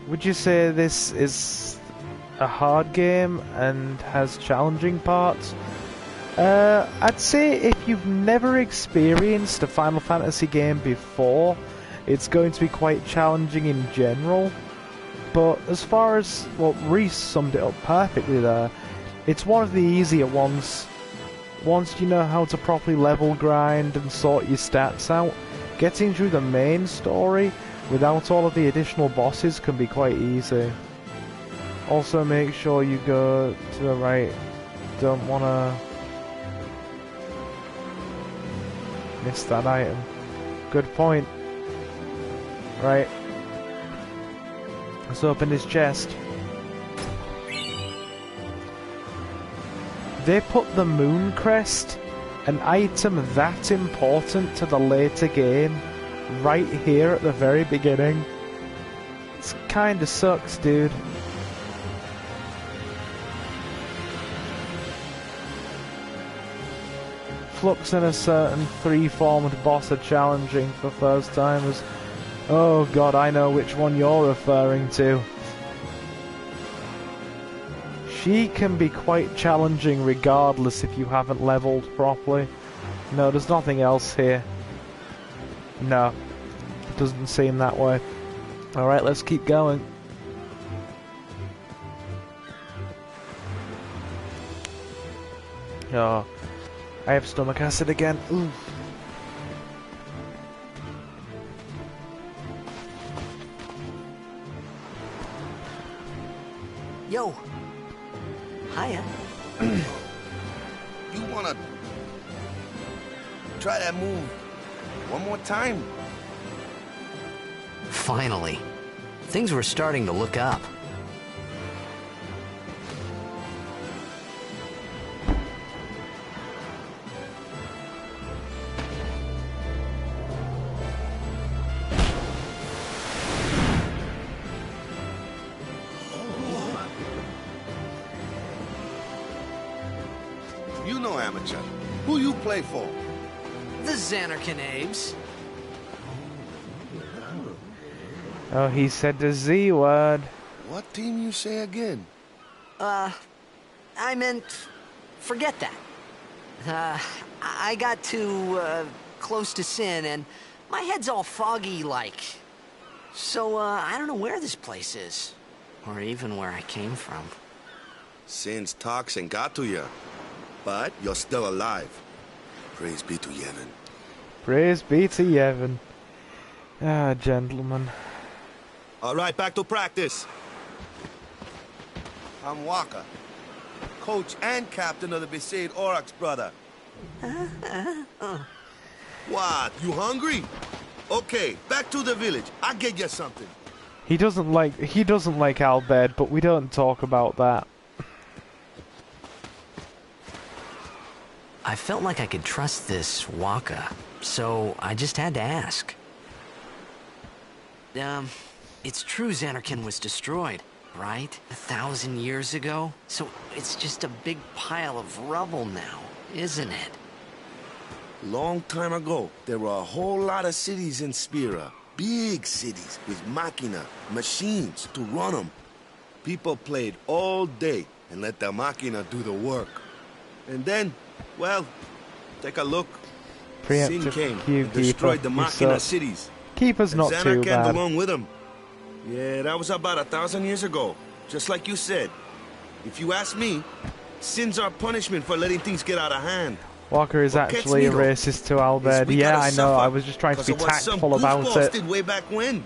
Would you say this is a hard game and has challenging parts? I'd say if you've never experienced a Final Fantasy game before, it's going to be quite challenging in general. But as far as, well, Reese summed it up perfectly there, it's one of the easier ones. Once you know how to properly level grind and sort your stats out, getting through the main story without all of the additional bosses can be quite easy. Also make sure you go to the right. Don't want to miss that item. Good point. Right. Let's open his chest. They put the Moon Crest, an item that important to the later game, right here at the very beginning. It kinda sucks, dude. Flux and a certain 3-formed boss are challenging for first timers. Oh god, I know which one you're referring to. She can be quite challenging regardless if you haven't leveled properly. No, there's nothing else here. No, it doesn't seem that way. Alright, let's keep going. Oh, I have stomach acid again. Ooh. Yo. Hiya. You wanna try that move one more time? Finally. Things were starting to look up. You know amateur. Who you play for? The Xanarkanabes. Oh, he said the Z word. What team you say again? I meant... forget that. I got too, close to Sin, and my head's all foggy, like. So, I don't know where this place is. Or even where I came from. Sin's toxin got to you. But you're still alive. Praise be to Yevon. Praise be to Yevon. Ah, gentlemen. All right, back to practice. I'm Waka, coach and captain of the Besaid Aurochs, brother. What? You hungry? Okay, back to the village. I'll get you something. He doesn't like Albed, but we don't talk about that. I felt like I could trust this Waka, so I just had to ask. It's true Xanarkand was destroyed, right? 1,000 years ago? So it's just a big pile of rubble now, isn't it? Long time ago, there were a whole lot of cities in Spira. Big cities with machina, machines to run them. People played all day and let the machina do the work. And then, well, take a look. Sin Preemptive came Q and destroyed the Keeper. machina cities. Keeper's not and too Xanarkand bad. along with him. Yeah, that was about 1,000 years ago. Just like you said. If you ask me, sins are punishment for letting things get out of hand. Walker is What gets actually me, a though, racist to Albed. we Yeah, gotta I know. suffer I was just trying to be because of what some tactful about goofballs it. did way back when.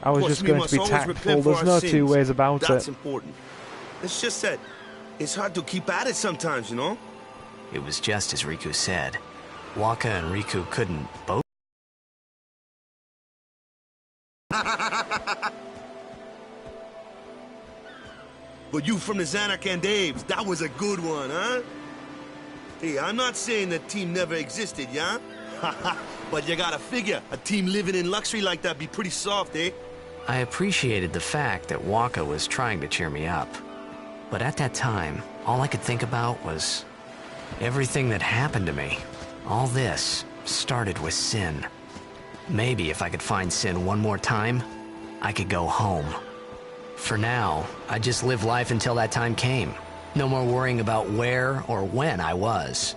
I was Of course, just we going to must be always tactful. repent for There's our no sins. two ways about That's it. important. It's just that it's hard to keep at it sometimes, you know? It was just as Riku said. Waka and Riku couldn't both. But you from the Xanarkand Daves, that was a good one, huh? Hey, I'm not saying the team never existed, yeah? But you gotta figure, a team living in luxury like that be pretty soft, eh? I appreciated the fact that Waka was trying to cheer me up. But at that time, all I could think about was everything that happened to me. All this started with Sin. Maybe if I could find Sin one more time, I could go home. For now, I just live life until that time came. No more worrying about where or when I was.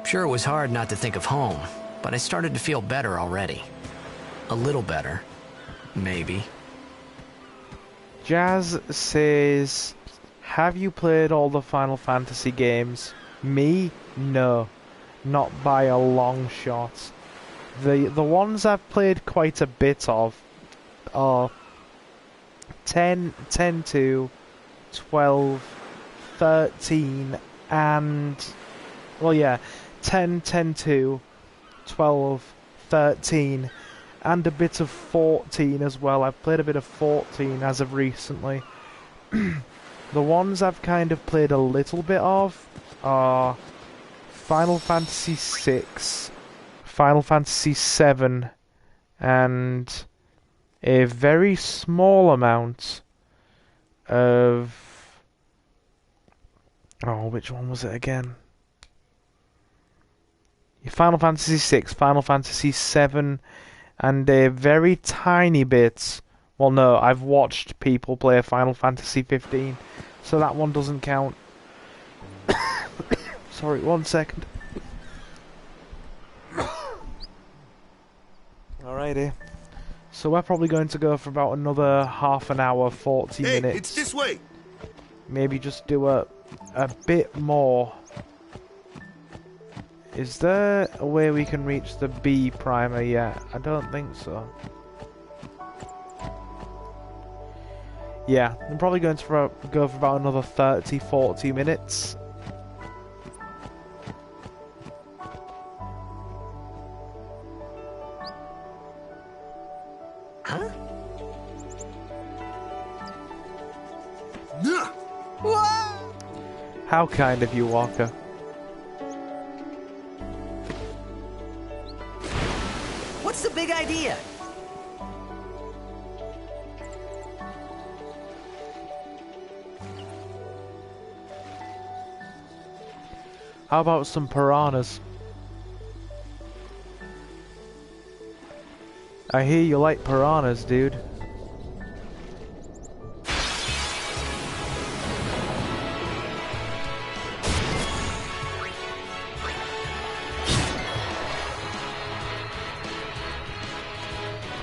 Sure, it was hard not to think of home, but I started to feel better already. A little better. Maybe. Jazz says, have you played all the Final Fantasy games? Me? No. Not by a long shot. The ones I've played quite a bit of are 10, 10-2, 12, 13, and... well, yeah, 10, 10-2, 12, 13, and a bit of 14 as well. I've played a bit of 14 as of recently. The ones I've kind of played a little bit of are Final Fantasy VI, Final Fantasy VII, and a very small amount of... oh, which one was it again? Final Fantasy VI, Final Fantasy VII, and a very tiny bit... well, no, I've watched people play Final Fantasy 15, so that one doesn't count. Sorry, 1 second. Alrighty. So we're probably going to go for about another half an hour, 40 Hey, minutes. it's this way. Maybe just do a bit more. Is there a way we can reach the B primer yet? I don't think so. Yeah, I'm probably going to go for about another 30-40 minutes. Huh? How kind of you, Walker. What's the big idea? How about some piranhas? I hear you like piranhas, dude.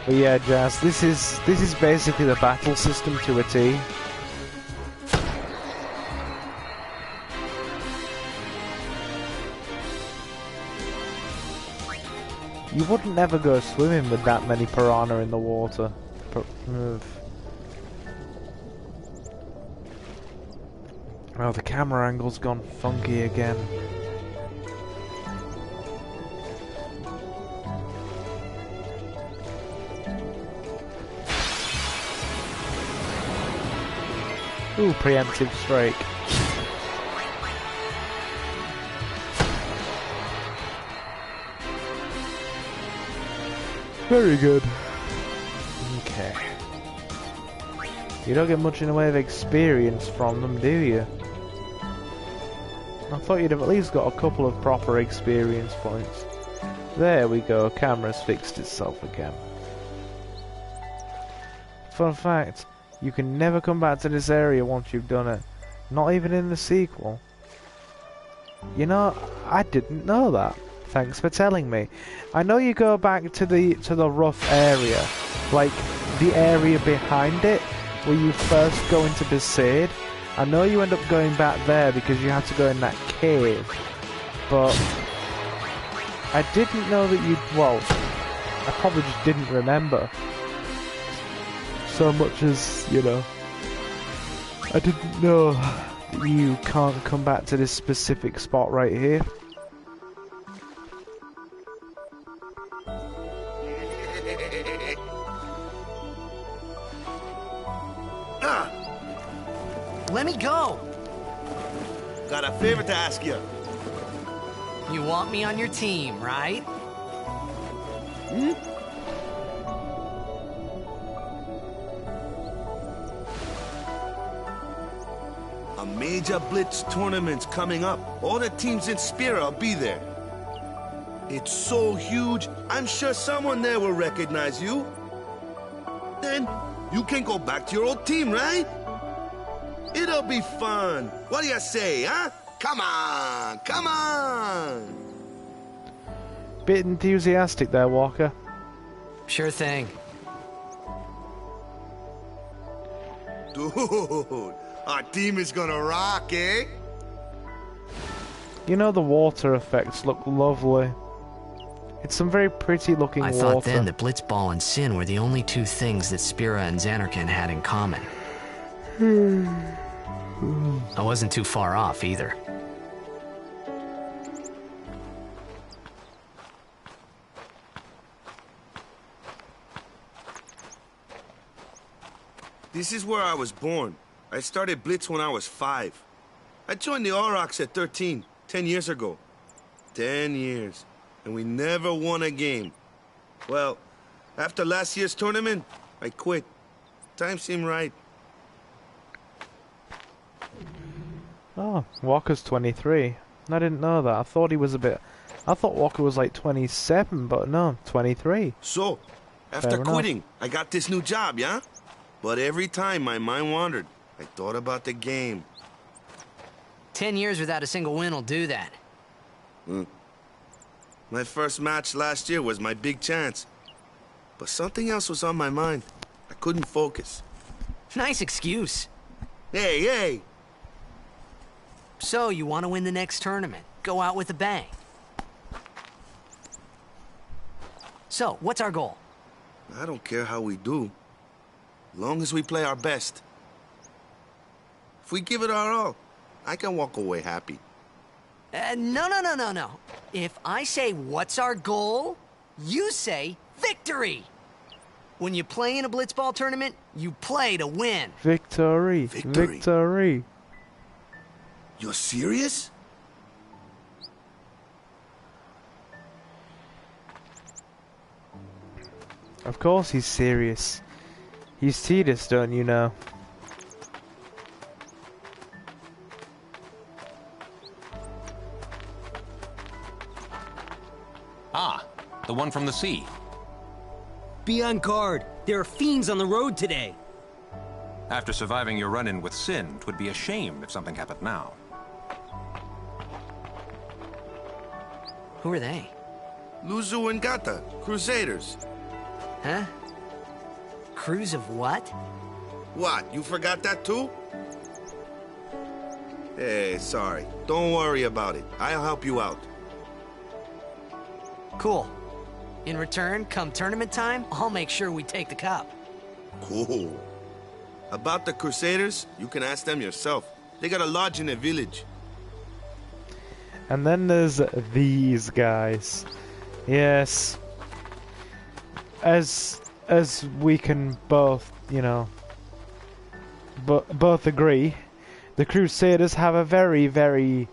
But yeah, Jazz, this is basically the battle system to a T. You wouldn't ever go swimming with that many piranha in the water. Oh, the camera angle's gone funky again. Ooh, preemptive strike. Very good. Okay. You don't get much in the way of experience from them, do you? I thought you'd have at least got a couple of proper experience points. There we go, camera's fixed itself again. Fun fact, you can never come back to this area once you've done it. Not even in the sequel. You know, I didn't know that. Thanks for telling me. I know you go back to the rough area, like the area behind it, where you first go into Besaid. I know you end up going back there because you have to go in that cave, but I didn't know that you'd, well, I probably just didn't remember so much as, you know, I didn't know that you can't come back to this specific spot right here. Let me go! Got a favor to ask you. You want me on your team, right? Hmm? A major Blitz tournament's coming up. All the teams in Spira will be there. It's so huge, I'm sure someone there will recognize you. Then, you can go back to your old team, right? It'll be fun. What do you say, huh? Come on, come on! Bit enthusiastic there, Walker. Sure thing. Dude, our team is gonna rock, eh? You know, the water effects look lovely. It's some very pretty looking water. I thought then that Blitzball and Sin were the only two things that Spira and Xanarkand had in common. I wasn't too far off either. This is where I was born. I started Blitz when I was 5. I joined the Aurochs at 13, 10 years ago. 10 years. And we never won a game. Well, after last year's tournament, I quit. Time seemed right. Oh, Walker's 23. I didn't know that. I thought he was a bit... I thought Walker was like 27, but no, 23. So, after Fair enough. quitting, I got this new job, yeah? But every time my mind wandered, I thought about the game. 10 years without a single win will do that. My first match last year was my big chance. But something else was on my mind. I couldn't focus. Nice excuse. Hey, hey! So, you want to win the next tournament? Go out with a bang. So, what's our goal? I don't care how we do. Long as we play our best. If we give it our all, I can walk away happy. No. If I say, what's our goal? You say, victory! When you play in a Blitzball tournament, you play to win. Victory. Victory. Victory. You're serious? Of course he's serious. He's Tidus, don't you know? Ah, the one from the sea. Be on guard. There are fiends on the road today. After surviving your run-in with Sin, 'twould be a shame if something happened now. Who are they? Luzu and Gata, Crusaders. Huh? Crews of what? What, you forgot that too? Hey, sorry. Don't worry about it. I'll help you out. Cool. In return, come tournament time, I'll make sure we take the cup. Cool. About the Crusaders, you can ask them yourself. They got a lodge in a village. And then there's these guys. Yes. As we can both, you know, but both agree the Crusaders have a very, very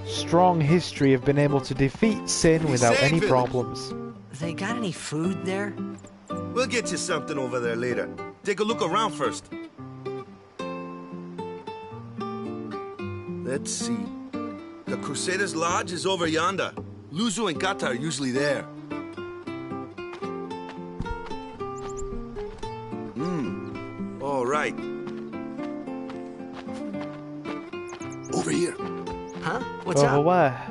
strong history of being able to defeat sin without any problems. They got any food there? We'll get you something over there later. Take a look around first. Let's see. The Crusaders' Lodge is over yonder. Luzu and Gata are usually there. All right. Over here. Huh? What's Over up? where?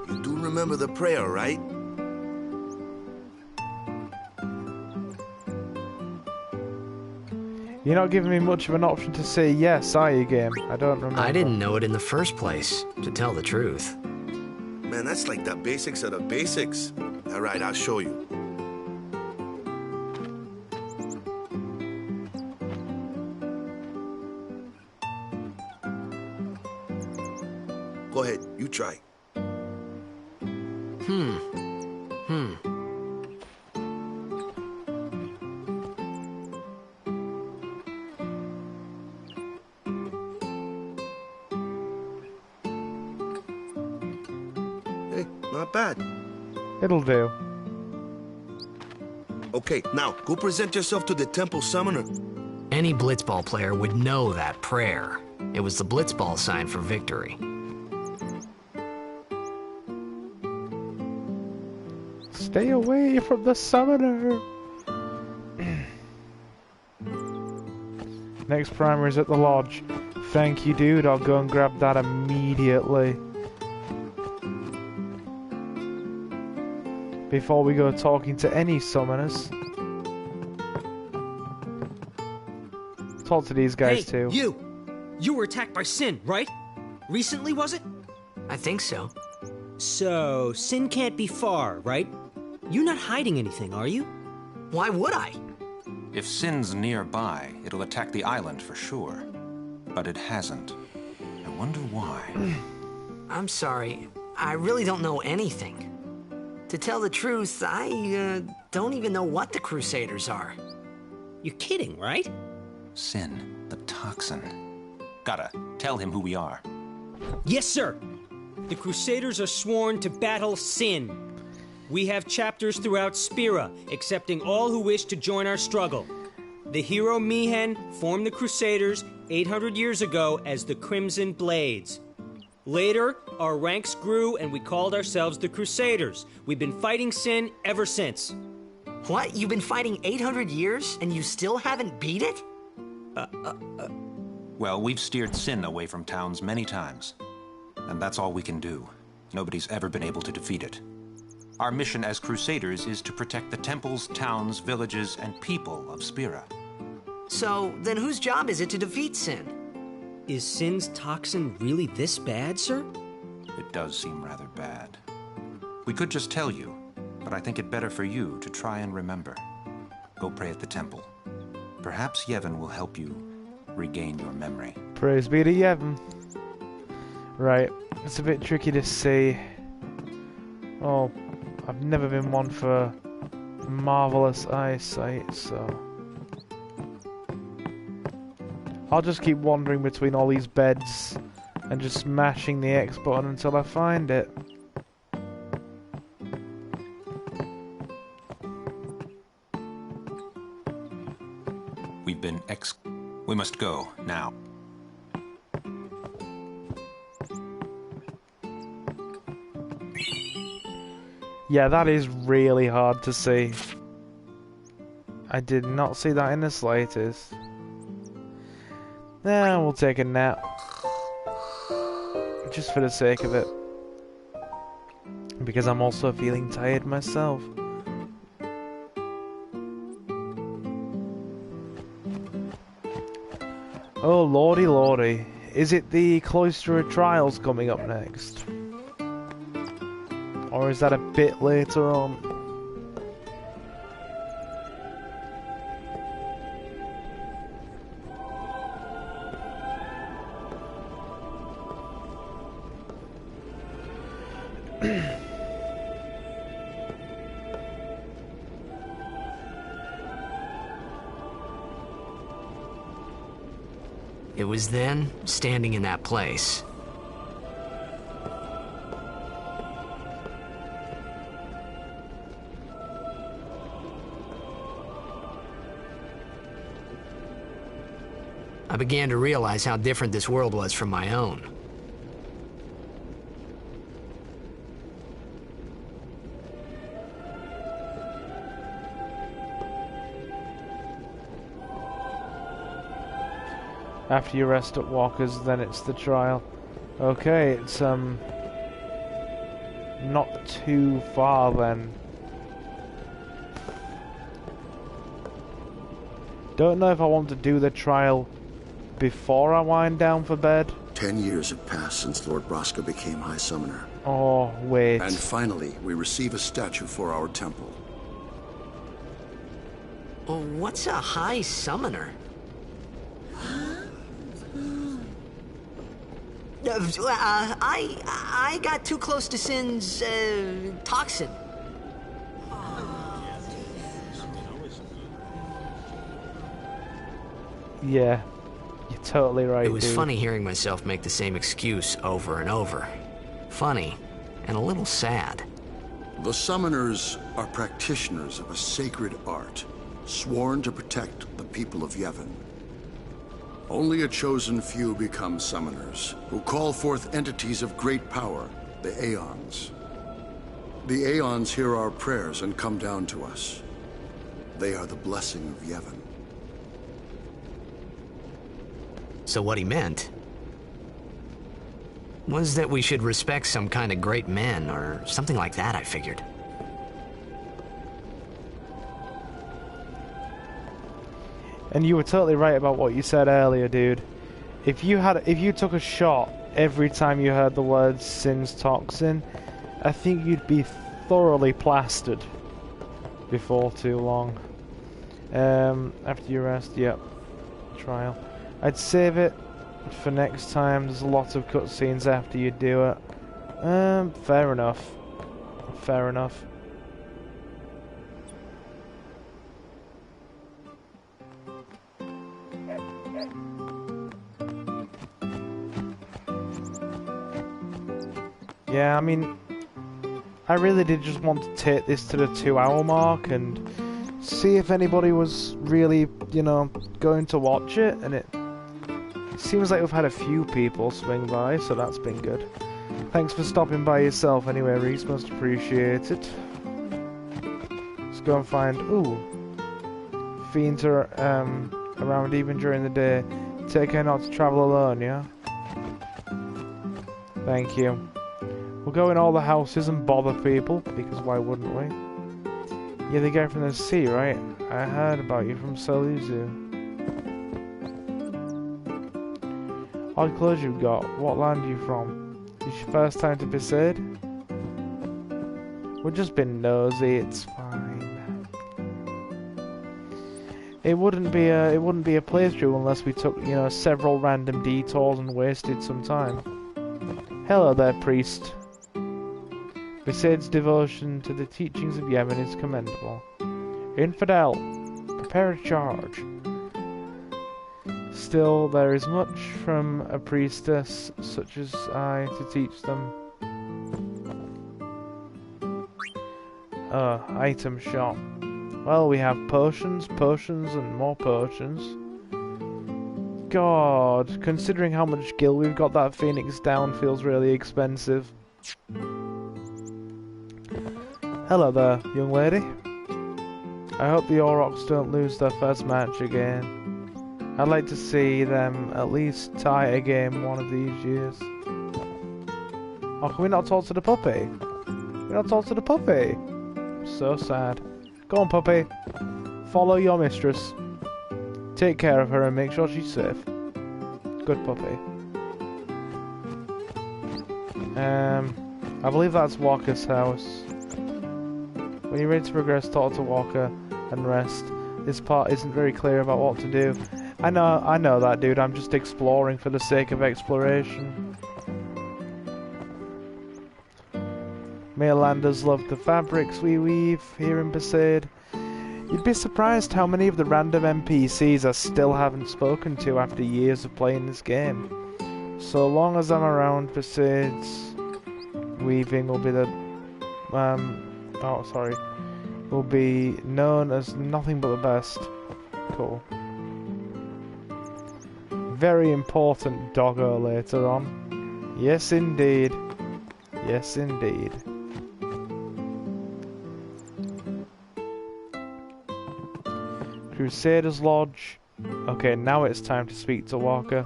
You do remember the prayer, right? You're not giving me much of an option to say yes, are you, game? I don't remember. I didn't know it in the first place, to tell the truth. Man, that's like the basics of the basics. All right, I'll show you. Go ahead, you try. Hey, not bad. It'll do. Okay, now go present yourself to the temple summoner. Any blitzball player would know that prayer. It was the blitzball sign for victory. Stay away from the summoner. Next primer is at the lodge. Thank you, dude. I'll go and grab that immediately. Before we go talking to any summoners. Talk to these guys too. You were attacked by Sin, right? Recently, was it? I think so. So, Sin can't be far, right? You're not hiding anything, are you? Why would I? If Sin's nearby, it'll attack the island for sure. But it hasn't. I wonder why. I'm sorry. I really don't know anything. To tell the truth, I don't even know what the Crusaders are. You're kidding, right? Sin, the toxin. Gotta tell him who we are. Yes, sir. The Crusaders are sworn to battle Sin. We have chapters throughout Spira, accepting all who wish to join our struggle. The hero Mihen formed the Crusaders 800 years ago as the Crimson Blades. Later, our ranks grew and we called ourselves the Crusaders. We've been fighting Sin ever since. What? You've been fighting 800 years and you still haven't beat it? Well, we've steered Sin away from towns many times. And that's all we can do. Nobody's ever been able to defeat it. Our mission as Crusaders is to protect the temples, towns, villages, and people of Spira. So, then whose job is it to defeat Sin? Is Sin's toxin really this bad, sir? It does seem rather bad. We could just tell you, but I think it better for you to try and remember. Go pray at the temple. Perhaps Yevon will help you regain your memory. Praise be to Yevon. Right, it's a bit tricky to see. Oh, I've never been one for marvelous eyesight, so I'll just keep wandering between all these beds and just smashing the X button until I find it. We've been We must go, now. Yeah, that is really hard to see. I did not see that in the slightest. Nah, we'll take a nap. Just for the sake of it. Because I'm also feeling tired myself. Oh lordy lordy. Is it the Cloister of Trials coming up next? Or is that a bit later on? It was then, standing in that place. I began to realize how different this world was from my own. After you rest at Walker's, then it's the trial. Okay, it's not too far then. Don't know if I want to do the trial before I wind down for bed. 10 years have passed since Lord Braska became High Summoner. Oh, wait. And finally, we receive a statue for our temple. Oh, what's a High Summoner? I got too close to Sin's, toxin. Yeah, you're totally right, It was dude. funny hearing myself make the same excuse over and over. Funny, and a little sad. The Summoners are practitioners of a sacred art, sworn to protect the people of Yevon. Only a chosen few become Summoners, who call forth entities of great power, the Aeons. The Aeons hear our prayers and come down to us. They are the blessing of Yevon. So what he meant was that we should respect some kind of great men, or something like that, I figured. And you were totally right about what you said earlier, dude. If you took a shot every time you heard the words Sin's toxin, I think you'd be thoroughly plastered before too long. After you rest, yep. Trial. I'd save it for next time. There's a lot of cutscenes after you do it. Fair enough. Fair enough. Yeah, I mean, I really did just want to take this to the 2-hour mark and see if anybody was really, you know, going to watch it, and it seems like we've had a few people swing by, so that's been good. Thanks for stopping by yourself anyway, Reese, most appreciated. Let's go and find, fiends are around even during the day. Take care not to travel alone, yeah? Thank you. We'll go in all the houses and bother people, because why wouldn't we? You're the guy from the sea, right? I heard about you from Soluzu. Odd clothes you've got. What land are you from? Is your first time to Besaid? We've just been nosy, it's fine. It wouldn't be a playthrough unless we took, you know, several random detours and wasted some time. Hello there, priest. Besaid's devotion to the teachings of Yevon is commendable. Infidel, prepare a charge. Still, there is much from a priestess such as I to teach them. Item shop. Well, we have potions, and more potions. God, considering how much gil we've got, that Phoenix down feels really expensive. Hello there, young lady. I hope the Aurochs don't lose their first match again. I'd like to see them at least tie a game one of these years. Oh, can we not talk to the puppy? We not talk to the puppy? So sad. Go on, puppy. Follow your mistress. Take care of her and make sure she's safe. Good puppy. I believe that's Walker's house. When you're ready to progress, talk to Walker and rest. This part isn't very clear about what to do. I know that, dude. I'm just exploring for the sake of exploration. Mainlanders love the fabrics we weave here in Besaid. You'd be surprised how many of the random NPCs I still haven't spoken to after years of playing this game. So long as I'm around, Besides, Weaving will be the... will be known as nothing but the best. Cool. Very important doggo later on. Yes, indeed. Yes, indeed. Crusaders Lodge. Okay, now it's time to speak to Walker.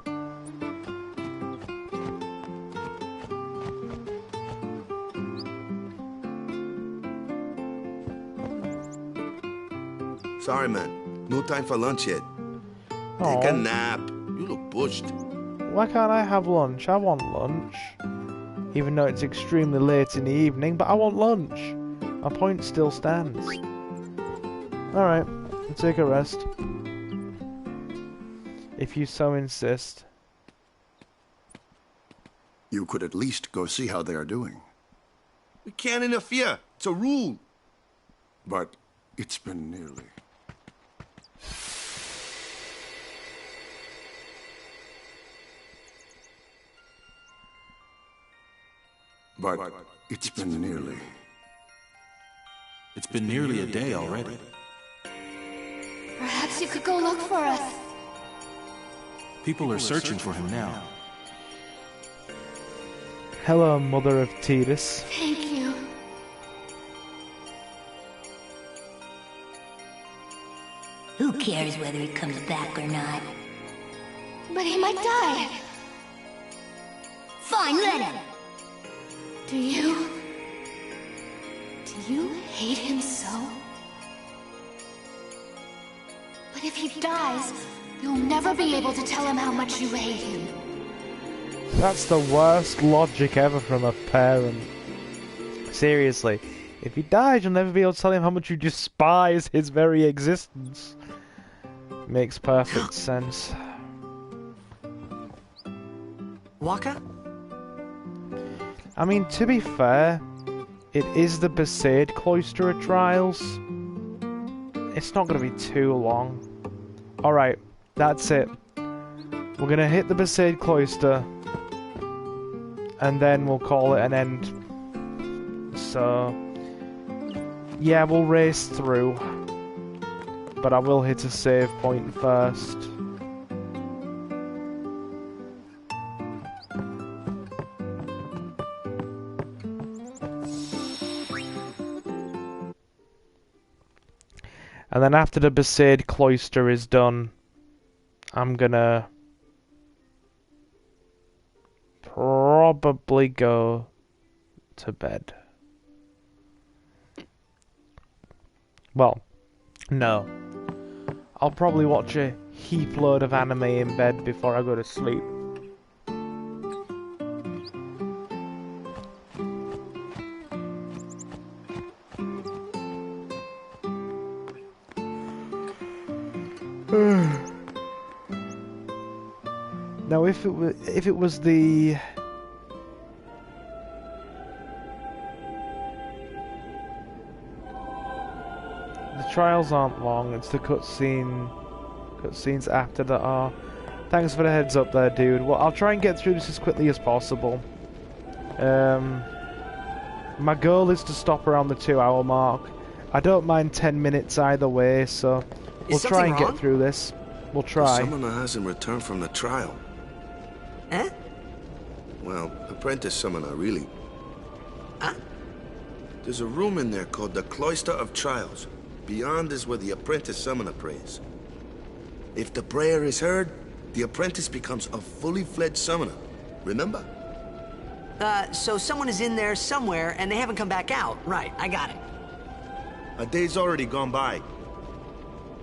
Sorry, man. No time for lunch yet. Aw. Take a nap. You look bushed. Why can't I have lunch? I want lunch. Even though it's extremely late in the evening, but I want lunch. My point still stands. Alright, I'll take a rest. If you so insist. You could at least go see how they are doing. We can't interfere. It's a rule. But it's been nearly. But it's been nearly. It's been nearly a day already. Perhaps you could go look for us. People are searching for him now. Hello, Mother of Tidus. Thank you. Who cares whether he comes back or not? But he might die. Fine, let him. Do you hate him so? But if he dies, you'll never be able to tell him how much you hate him. That's the worst logic ever from a parent. Seriously, if he dies, you'll never be able to tell him how much you despise his very existence. Makes perfect sense. Waka? I mean, to be fair, it is the Besaid Cloister of Trials. It's not going to be too long. Alright, that's it. We're going to hit the Besaid Cloister, and then we'll call it an end. So, yeah, we'll race through. But I will hit a save point first. And then after the Besaid Cloister is done, I'm gonna probably go to bed. Well, no. I'll probably watch a heap load of anime in bed before I go to sleep. Now, if it was the trials aren't long, it's the cutscenes after that are. Thanks for the heads up there, dude. Well, I'll try and get through this as quickly as possible. My goal is to stop around the 2-hour mark. I don't mind 10 minutes either way, so we'll try and get through this. We'll try. The summoner hasn't returned from the trial. Eh? Well, apprentice summoner, really. Huh? There's a room in there called the Cloister of Trials. Beyond is where the apprentice summoner prays. If the prayer is heard, the apprentice becomes a fully fledged summoner. Remember? So someone is in there somewhere and they haven't come back out. Right, I got it. A day's already gone by.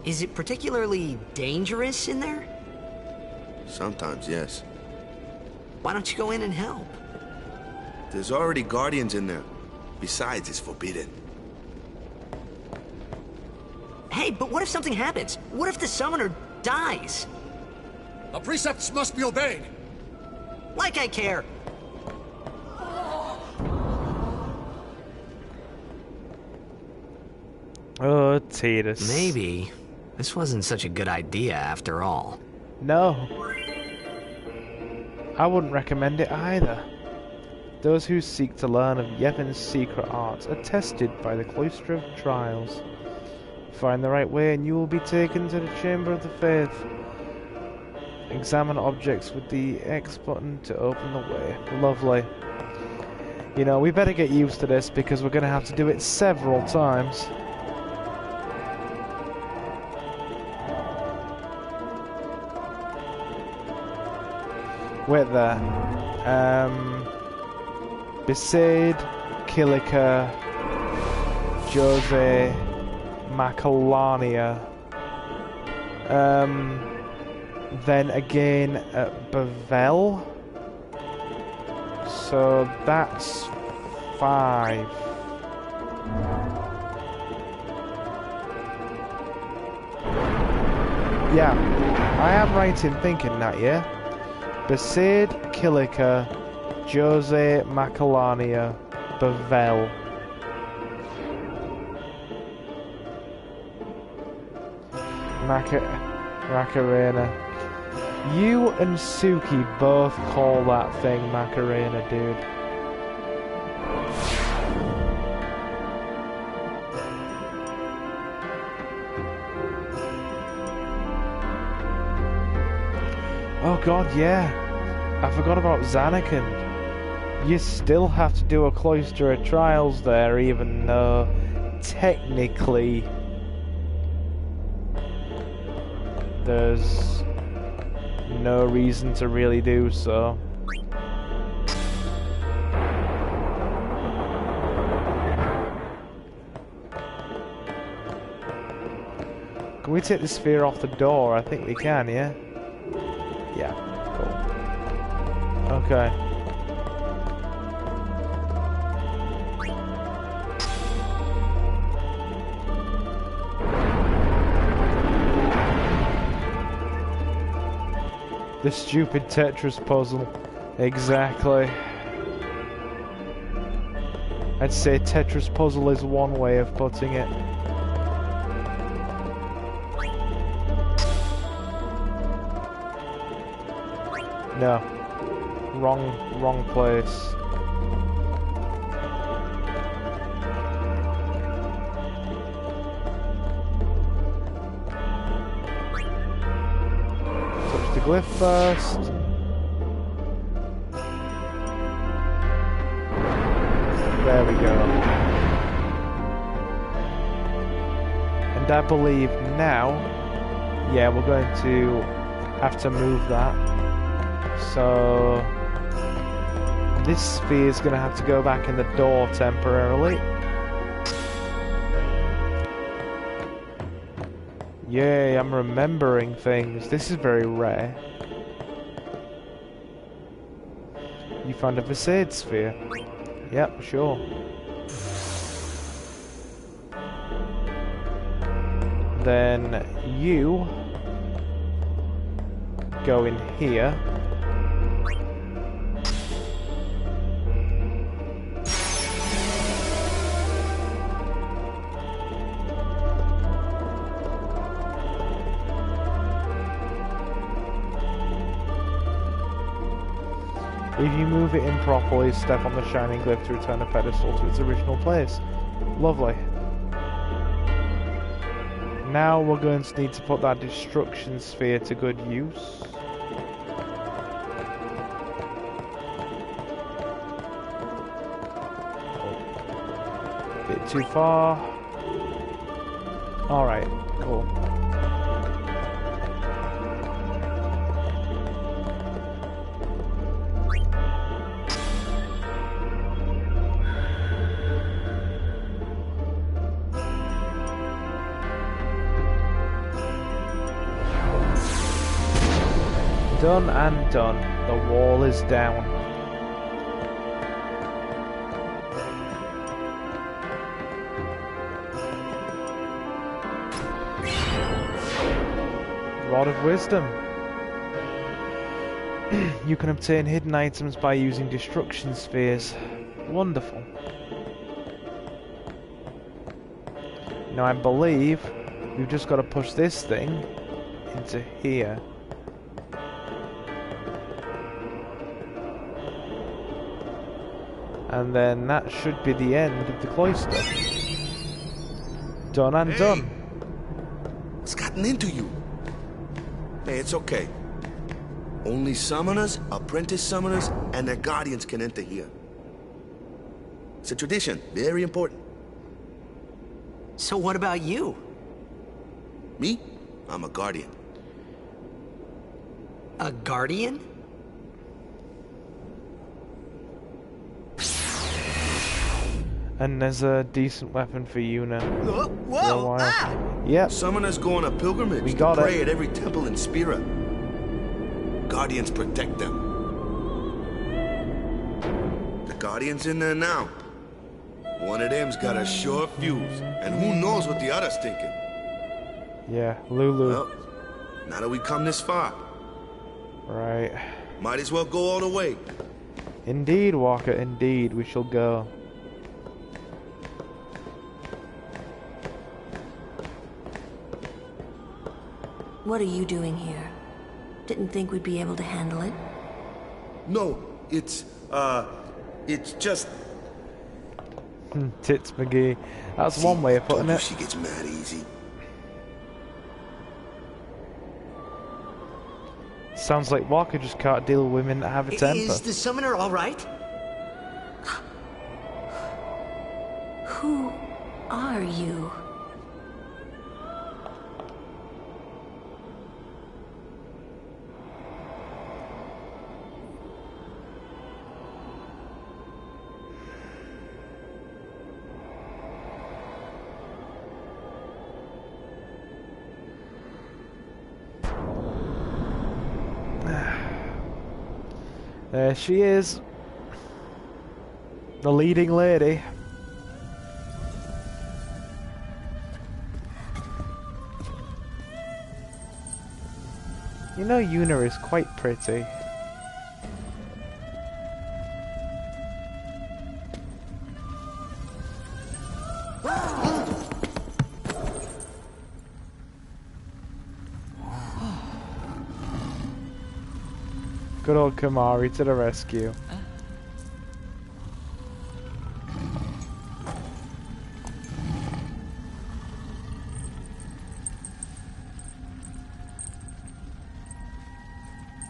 Is it particularly dangerous in there? Sometimes, yes. Why don't you go in and help? There's already guardians in there. Besides, it's forbidden. Hey, but what if something happens? What if the summoner dies? The precepts must be obeyed. Like I care. Oh, Titus. Maybe this wasn't such a good idea after all. No. I wouldn't recommend it either. Those who seek to learn of Yevon's secret arts are tested by the Cloister of Trials. Find the right way and you will be taken to the Chamber of the Faith. Examine objects with the X button to open the way. Lovely. You know, we better get used to this because we're going to have to do it several times. Wait there. Besaid, Kilika, Jose, Macalania. Then again at Bavel. So that's 5. Yeah, I am right in thinking that, yeah? Besaid, Kilika, Jose, Macalania, Bavel. Macarena. You and Suki both call that thing Macarena, dude. Oh god, yeah. I forgot about Zanakin. You still have to do a Cloister of Trials there, even though technically there's no reason to really do so. Can we take the sphere off the door? I think we can, yeah? Yeah, cool. Okay. The stupid Tetris puzzle. Exactly. I'd say Tetris puzzle is one way of putting it. No. Wrong place. Touch the glyph first. There we go. And I believe now, yeah, we're going to have to move that. So this sphere is going to have to go back in the door temporarily. Yay, I'm remembering things. This is very rare. You found a Besaid sphere. Yep, sure. Then you go in here. If you move it improperly, step on the shining glyph to return the pedestal to its original place. Lovely. Now we're going to need to put that destruction sphere to good use. Bit too far. Alright, cool. Done and done. The wall is down. Rod of Wisdom. You can obtain hidden items by using destruction spheres. Wonderful. Now I believe we've just got to push this thing into here. And then that should be the end of the cloister. Done and done. What's gotten into you? Hey, it's okay. Only summoners, apprentice summoners, and their guardians can enter here. It's a tradition, very important. So what about you? Me? I'm a guardian. A guardian? And there's a decent weapon for Yuna. Whoa! Ah! Yep. Summoners go on a pilgrimage We to got pray it. at every temple in Spira. Guardians protect them. The Guardian's in there now. One of them's got a sure fuse, and who knows what the other's thinking. Yeah, Lulu. Well, now that we come this far, Right. might as well go all the way. Indeed, Walker, indeed, we shall go. What are you doing here? Didn't think we'd be able to handle it. No, it's just... Tits McGee. That's one way of putting it. She gets mad easy. Sounds like Walker just can't deal with women that have a temper. Is the summoner all right? Who are you? There she is. The leading lady. You know, Yuna is quite pretty. Good old Kamari to the rescue.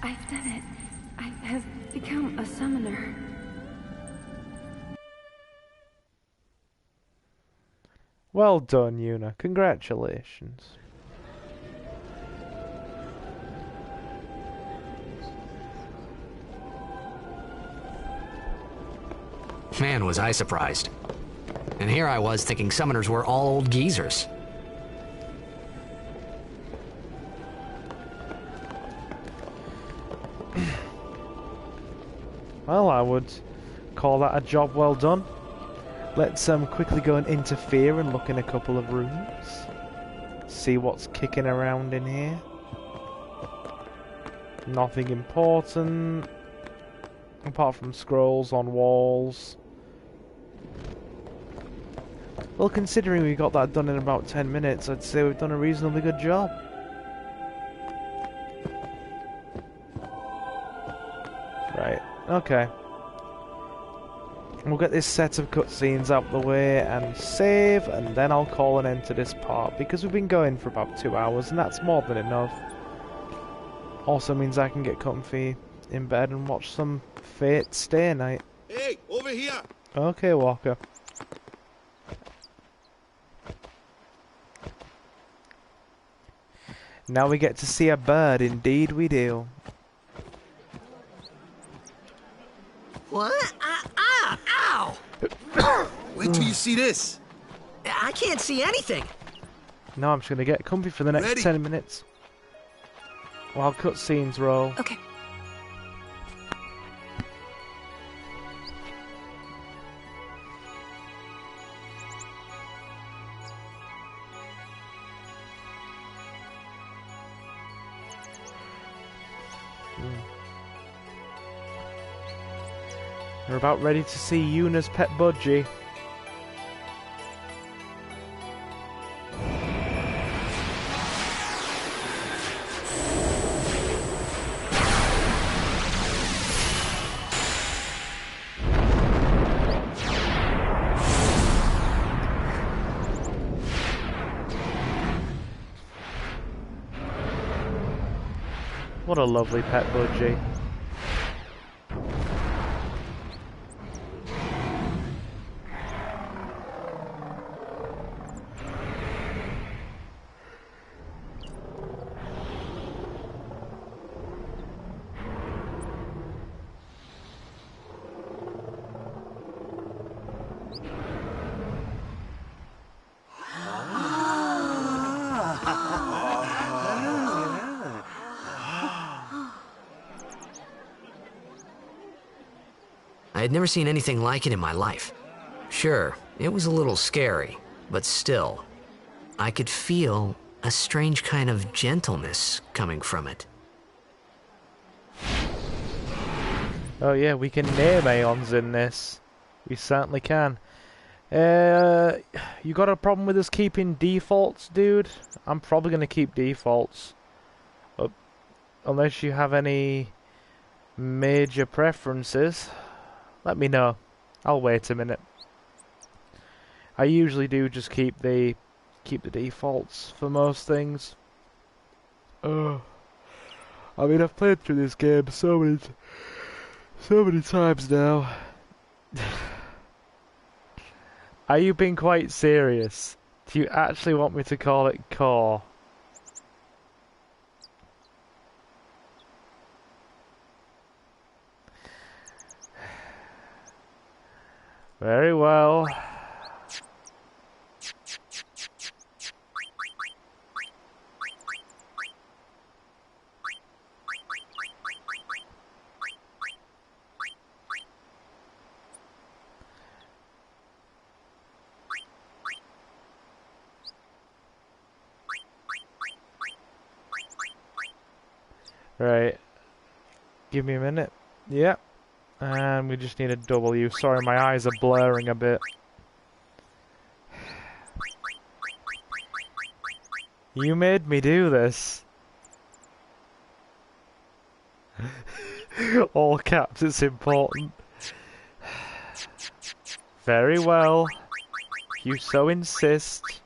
I've done it. I have become a summoner. Well done, Yuna. Congratulations. Man, was I surprised. And here I was thinking summoners were all old geezers. Well, I would call that a job well done. Let's quickly go and interfere and look in a couple of rooms. See what's kicking around in here. Nothing important. Apart from scrolls on walls. Well, considering we got that done in about 10 minutes, I'd say we've done a reasonably good job. Right, okay. We'll get this set of cutscenes out the way and save, and then I'll call an end to this part, because we've been going for about 2 hours, and that's more than enough. Also means I can get comfy in bed and watch some Fate Stay Night. Hey, over here! Okay, Walker. Now we get to see a bird, indeed we do. What? Ow! Wait till you see this. I can't see anything. Now I'm just gonna get comfy for the next 10 minutes. While cutscenes roll. Okay. We're about ready to see Yuna's pet budgie. What a lovely pet budgie. I had never seen anything like it in my life. Sure, it was a little scary, but still, I could feel a strange kind of gentleness coming from it. Oh yeah, we can name Aeons in this. We certainly can. You got a problem with us keeping defaults, dude? I'm probably going to keep defaults. Unless you have any major preferences. Let me know. I'll wait a minute. I usually do just keep the defaults for most things. I mean, I've played through this game so many times now. Are you being quite serious? Do you actually want me to call it core? Very well. Right. Give me a minute. Yep. And we just need a W. Sorry, my eyes are blurring a bit. You made me do this. All caps, it's important. Very well. You so insist.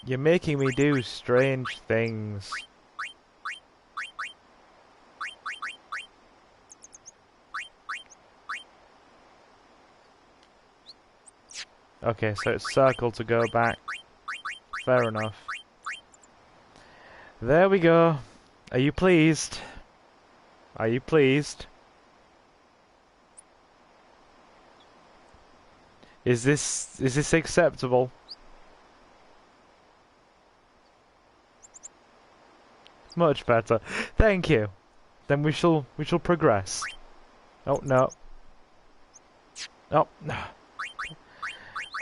You're making me do strange things. Okay, so it's circle to go back. Fair enough. There we go. Are you pleased? Are you pleased? Is this acceptable? Much better. Thank you. Then we shall progress. Oh no. Oh no.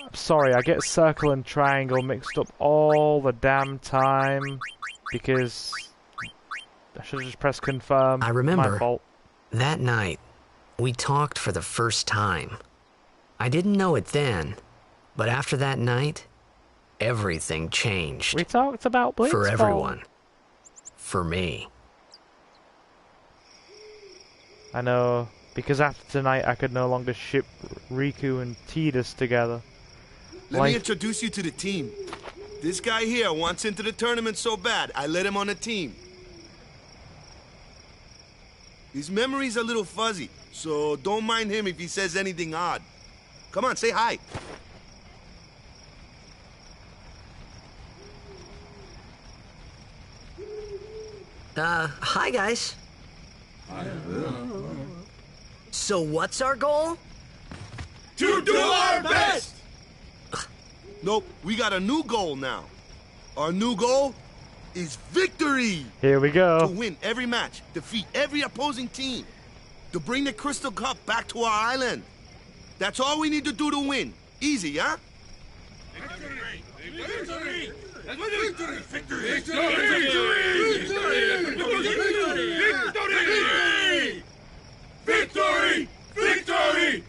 I'm sorry, I get circle and triangle mixed up all the damn time because I should have just pressed confirm. I remember My fault. That night we talked for the first time. I didn't know it then, but after that night, everything changed. We talked about Blitzball. For everyone. For me. I know, because after tonight I could no longer ship Riku and Tidus together. Let me introduce you to the team. This guy here wants into the tournament so bad, I let him on the team. His memory's a little fuzzy, so don't mind him if he says anything odd. Come on, say hi. Hi guys. So what's our goal? To do our best! Nope, we got a new goal now. Our new goal is victory! Here we go. To win every match, defeat every opposing team, to bring the Crystal Cup back to our island. That's all we need to do to win. Easy, huh? Victory! Victory! Victory! Victory! Victory! Victory! Victory!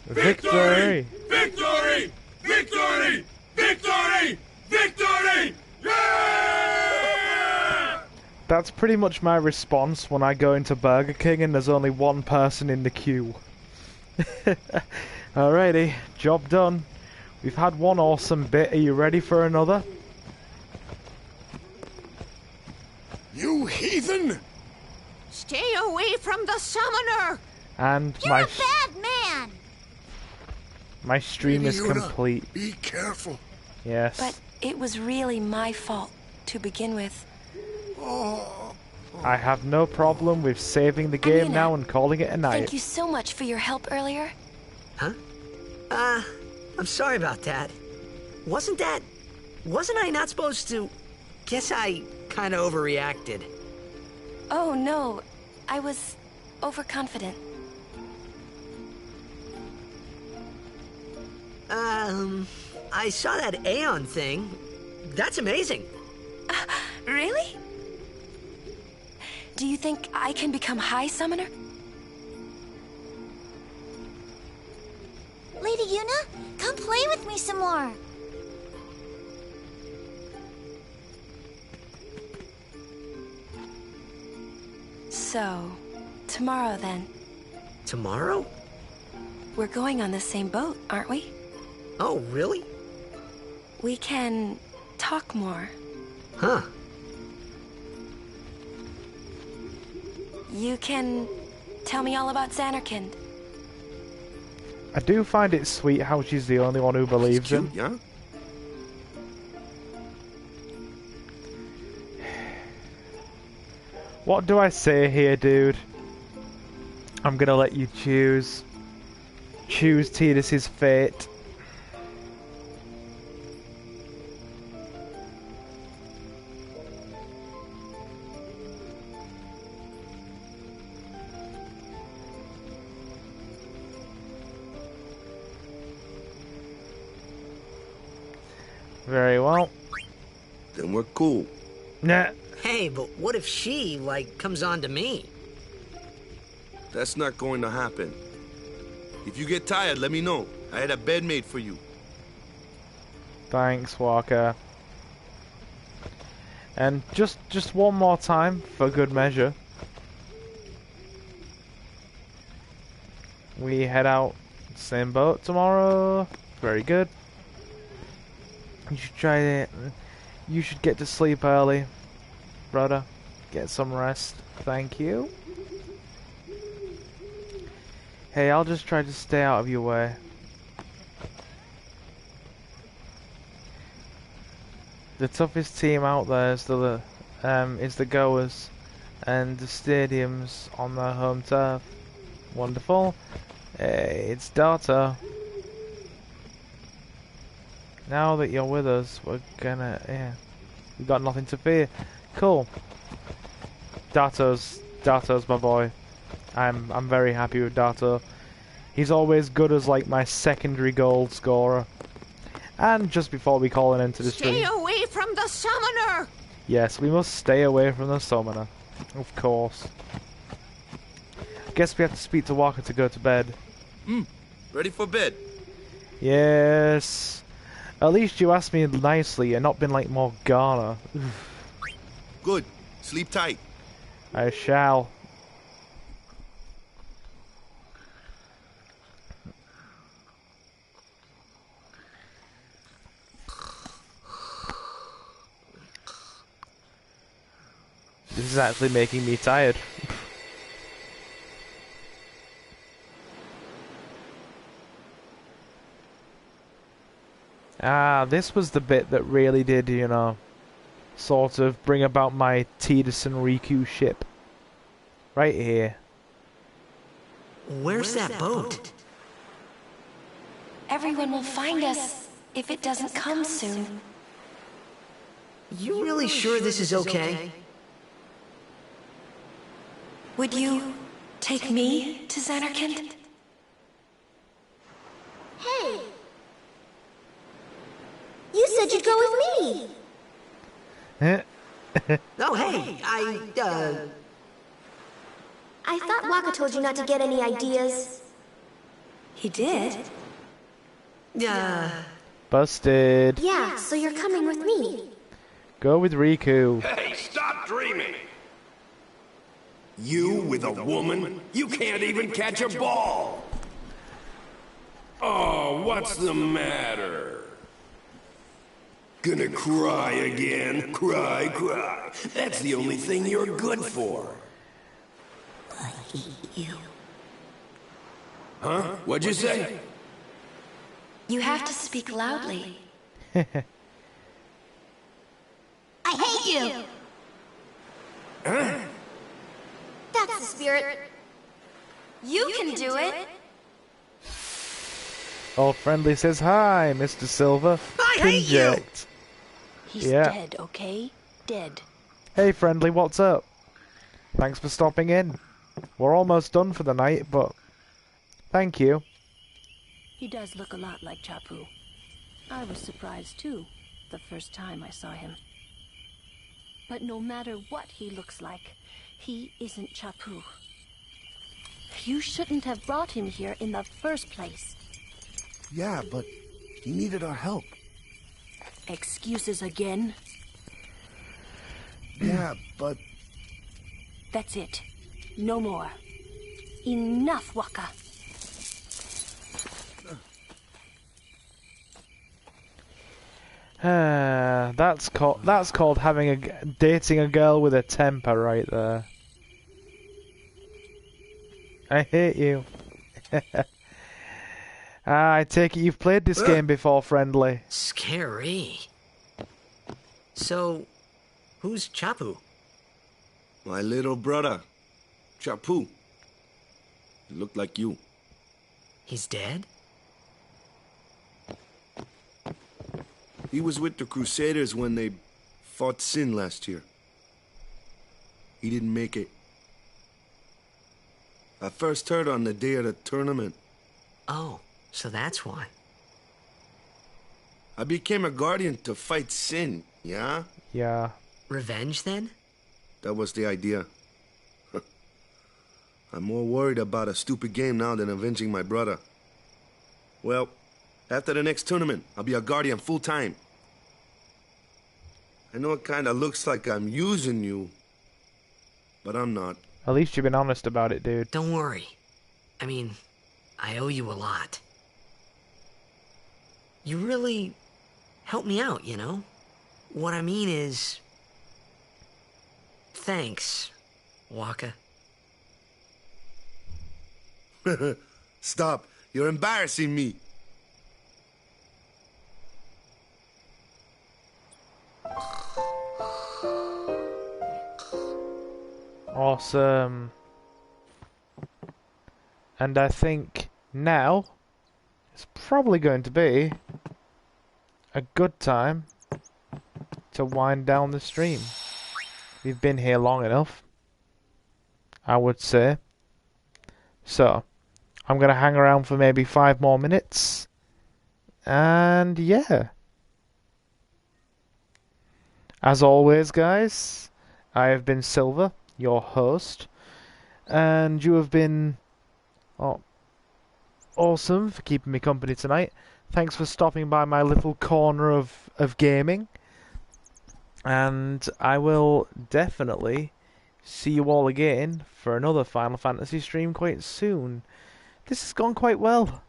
Victory! Victory! Victory! Victory! Victory! Yeah! That's pretty much my response when I go into Burger King and there's only one person in the queue. Alrighty, job done. We've had one awesome bit. Are you ready for another? heathen! Stay away from the summoner! And You're a bad man! my stream is Yuna, complete. Be careful. Yes. But it was really my fault to begin with. I have no problem with saving the game now and calling it a night. Thank you so much for your help earlier. Huh? I'm sorry about that. Wasn't I not supposed to... Guess I kinda overreacted. Oh no, I was overconfident. I saw that Aeon thing. That's amazing. Really? Do you think I can become High Summoner? Lady Yuna, come play with me some more. So, tomorrow then. Tomorrow? We're going on the same boat, aren't we? Oh, really? We can talk more. Huh. You can tell me all about Xanarkand. I do find it sweet how she's the only one who believes him. Yeah? What do I say here, dude? I'm gonna let you choose. Choose Tidus's fate. Very well. Then we're cool. Nah. Hey, but what if she, comes on to me? That's not going to happen. If you get tired, let me know. I had a bed made for you. Thanks, Walker. And just one more time, for good measure. We head out same boat tomorrow. Very good. You should try it. You should get to sleep early, brother. Get some rest. Thank you. Hey, I'll just try to stay out of your way. The toughest team out there is the goers, and the stadiums on their home turf. Wonderful. Hey, it's Data. Now that you're with us, we're gonna, we've got nothing to fear. Cool. Dato's my boy. I'm very happy with Dato. He's always good as my secondary goal scorer. And just before we call an end to the stream, Stay away from the summoner! yes, we must stay away from the summoner. Of course. Guess we have to speak to Walker to go to bed. Ready for bed? Yes. At least you asked me nicely and not been like Morgana. Good. Sleep tight. I shall. This is actually making me tired. This was the bit that really did, sort of bring about my Tidus and Riku ship. Right here. Where's that boat? Everyone will find us if it doesn't come soon. You really sure this is okay? Would you take me to Xanarkand? Hey! You said you'd go with me! Oh, hey, I thought Waka told you not to get any ideas. He did? Busted. Yeah, so you're coming with me. Go with Riku. Hey, stop dreaming! You with a woman? You can't even catch a ball! Oh, what's the matter? Gonna cry again? Cry, cry. That's the only thing you're good for. I hate you. Huh? What'd you say? You have to speak loudly. I hate you! Huh? That's the spirit. You can do it. Old Friendly says hi, Mr. Silver. I hate you! He's Yeah. dead, okay? Dead. Hey Friendly, what's up? Thanks for stopping in. We're almost done for the night, but thank you. He does look a lot like Chapu. I was surprised too, the first time I saw him. But no matter what he looks like, he isn't Chapu. You shouldn't have brought him here in the first place. Yeah, but he needed our help. Excuses again? Yeah, but... That's it. No more. Enough, Waka. That's called dating a girl with a temper right there. I hate you. I take it you've played this game before, Friendly. Scary. So, who's Chapu? My little brother, Chapu. He looked like you. He's dead? He was with the Crusaders when they fought Sin last year. He didn't make it. I first heard on the day of the tournament. Oh, so that's why. I became a guardian to fight Sin, yeah? Yeah. Revenge, then? That was the idea. I'm more worried about a stupid game now than avenging my brother. Well, after the next tournament, I'll be a guardian full-time. I know it kinda looks like I'm using you, but I'm not. At least you've been honest about it, dude. Don't worry. I mean, I owe you a lot. You really helped me out, you know? What I mean is... Thanks, Waka. Stop. You're embarrassing me. Awesome. And I think now it's probably going to be a good time to wind down the stream. We've been here long enough, I would say. So, I'm going to hang around for maybe 5 more minutes. And yeah. As always, guys, I have been Silver, your host. And you have been awesome for keeping me company tonight. Thanks for stopping by my little corner of gaming. And I will definitely see you all again for another Final Fantasy stream quite soon. This has gone quite well.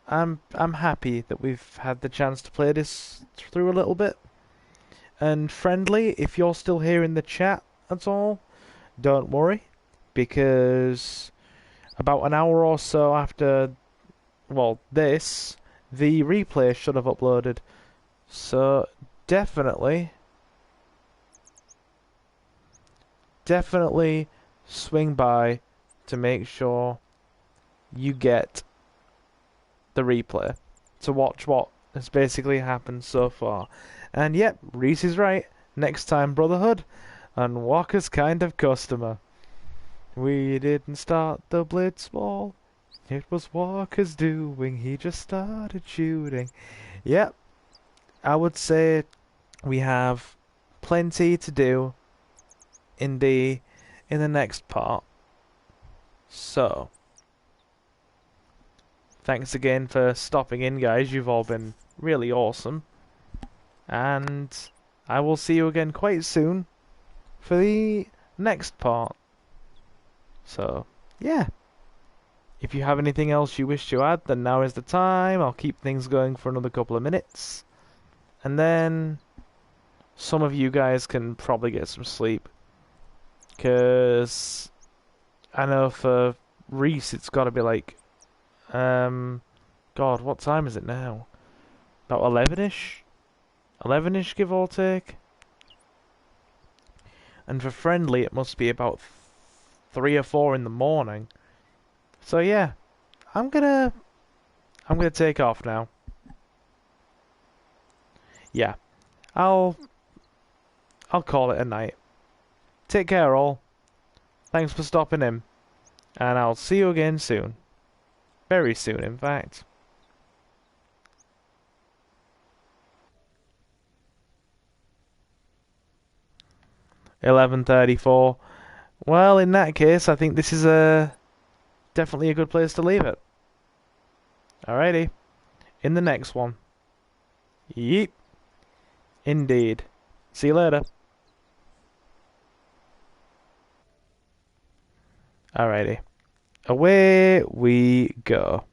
I'm happy that we've had the chance to play this through a little bit. And Friendly, if you're still here in the chat at all, don't worry, because about an hour or so after, well, this, the replay should have uploaded. So definitely swing by to make sure you get the replay to watch what has basically happened so far. And yep, Reese is right. Next time, Brotherhood and Walker's kind of customer. We didn't start the blitzball. It was Walker's doing. He just started shooting. Yep, I would say we have plenty to do in the next part. So, thanks again for stopping in, guys. You've all been really awesome. And I will see you again quite soon for the next part. So, yeah. If you have anything else you wish to add, then now is the time. I'll keep things going for another couple of minutes. And then some of you guys can probably get some sleep. Because I know for Reese it's got to be like, God, what time is it now? About 11ish? 11ish, give or take. And for Friendly it must be about 3 or 4 in the morning. So yeah, I'm gonna take off now. Yeah, I'll call it a night. Take care all. Thanks for stopping in. And I'll see you again soon. Very soon, in fact. $11:34. Well, in that case, I think this is definitely a good place to leave it. Alrighty. In the next one. Yeep. Indeed. See you later. Alrighty. Away we go.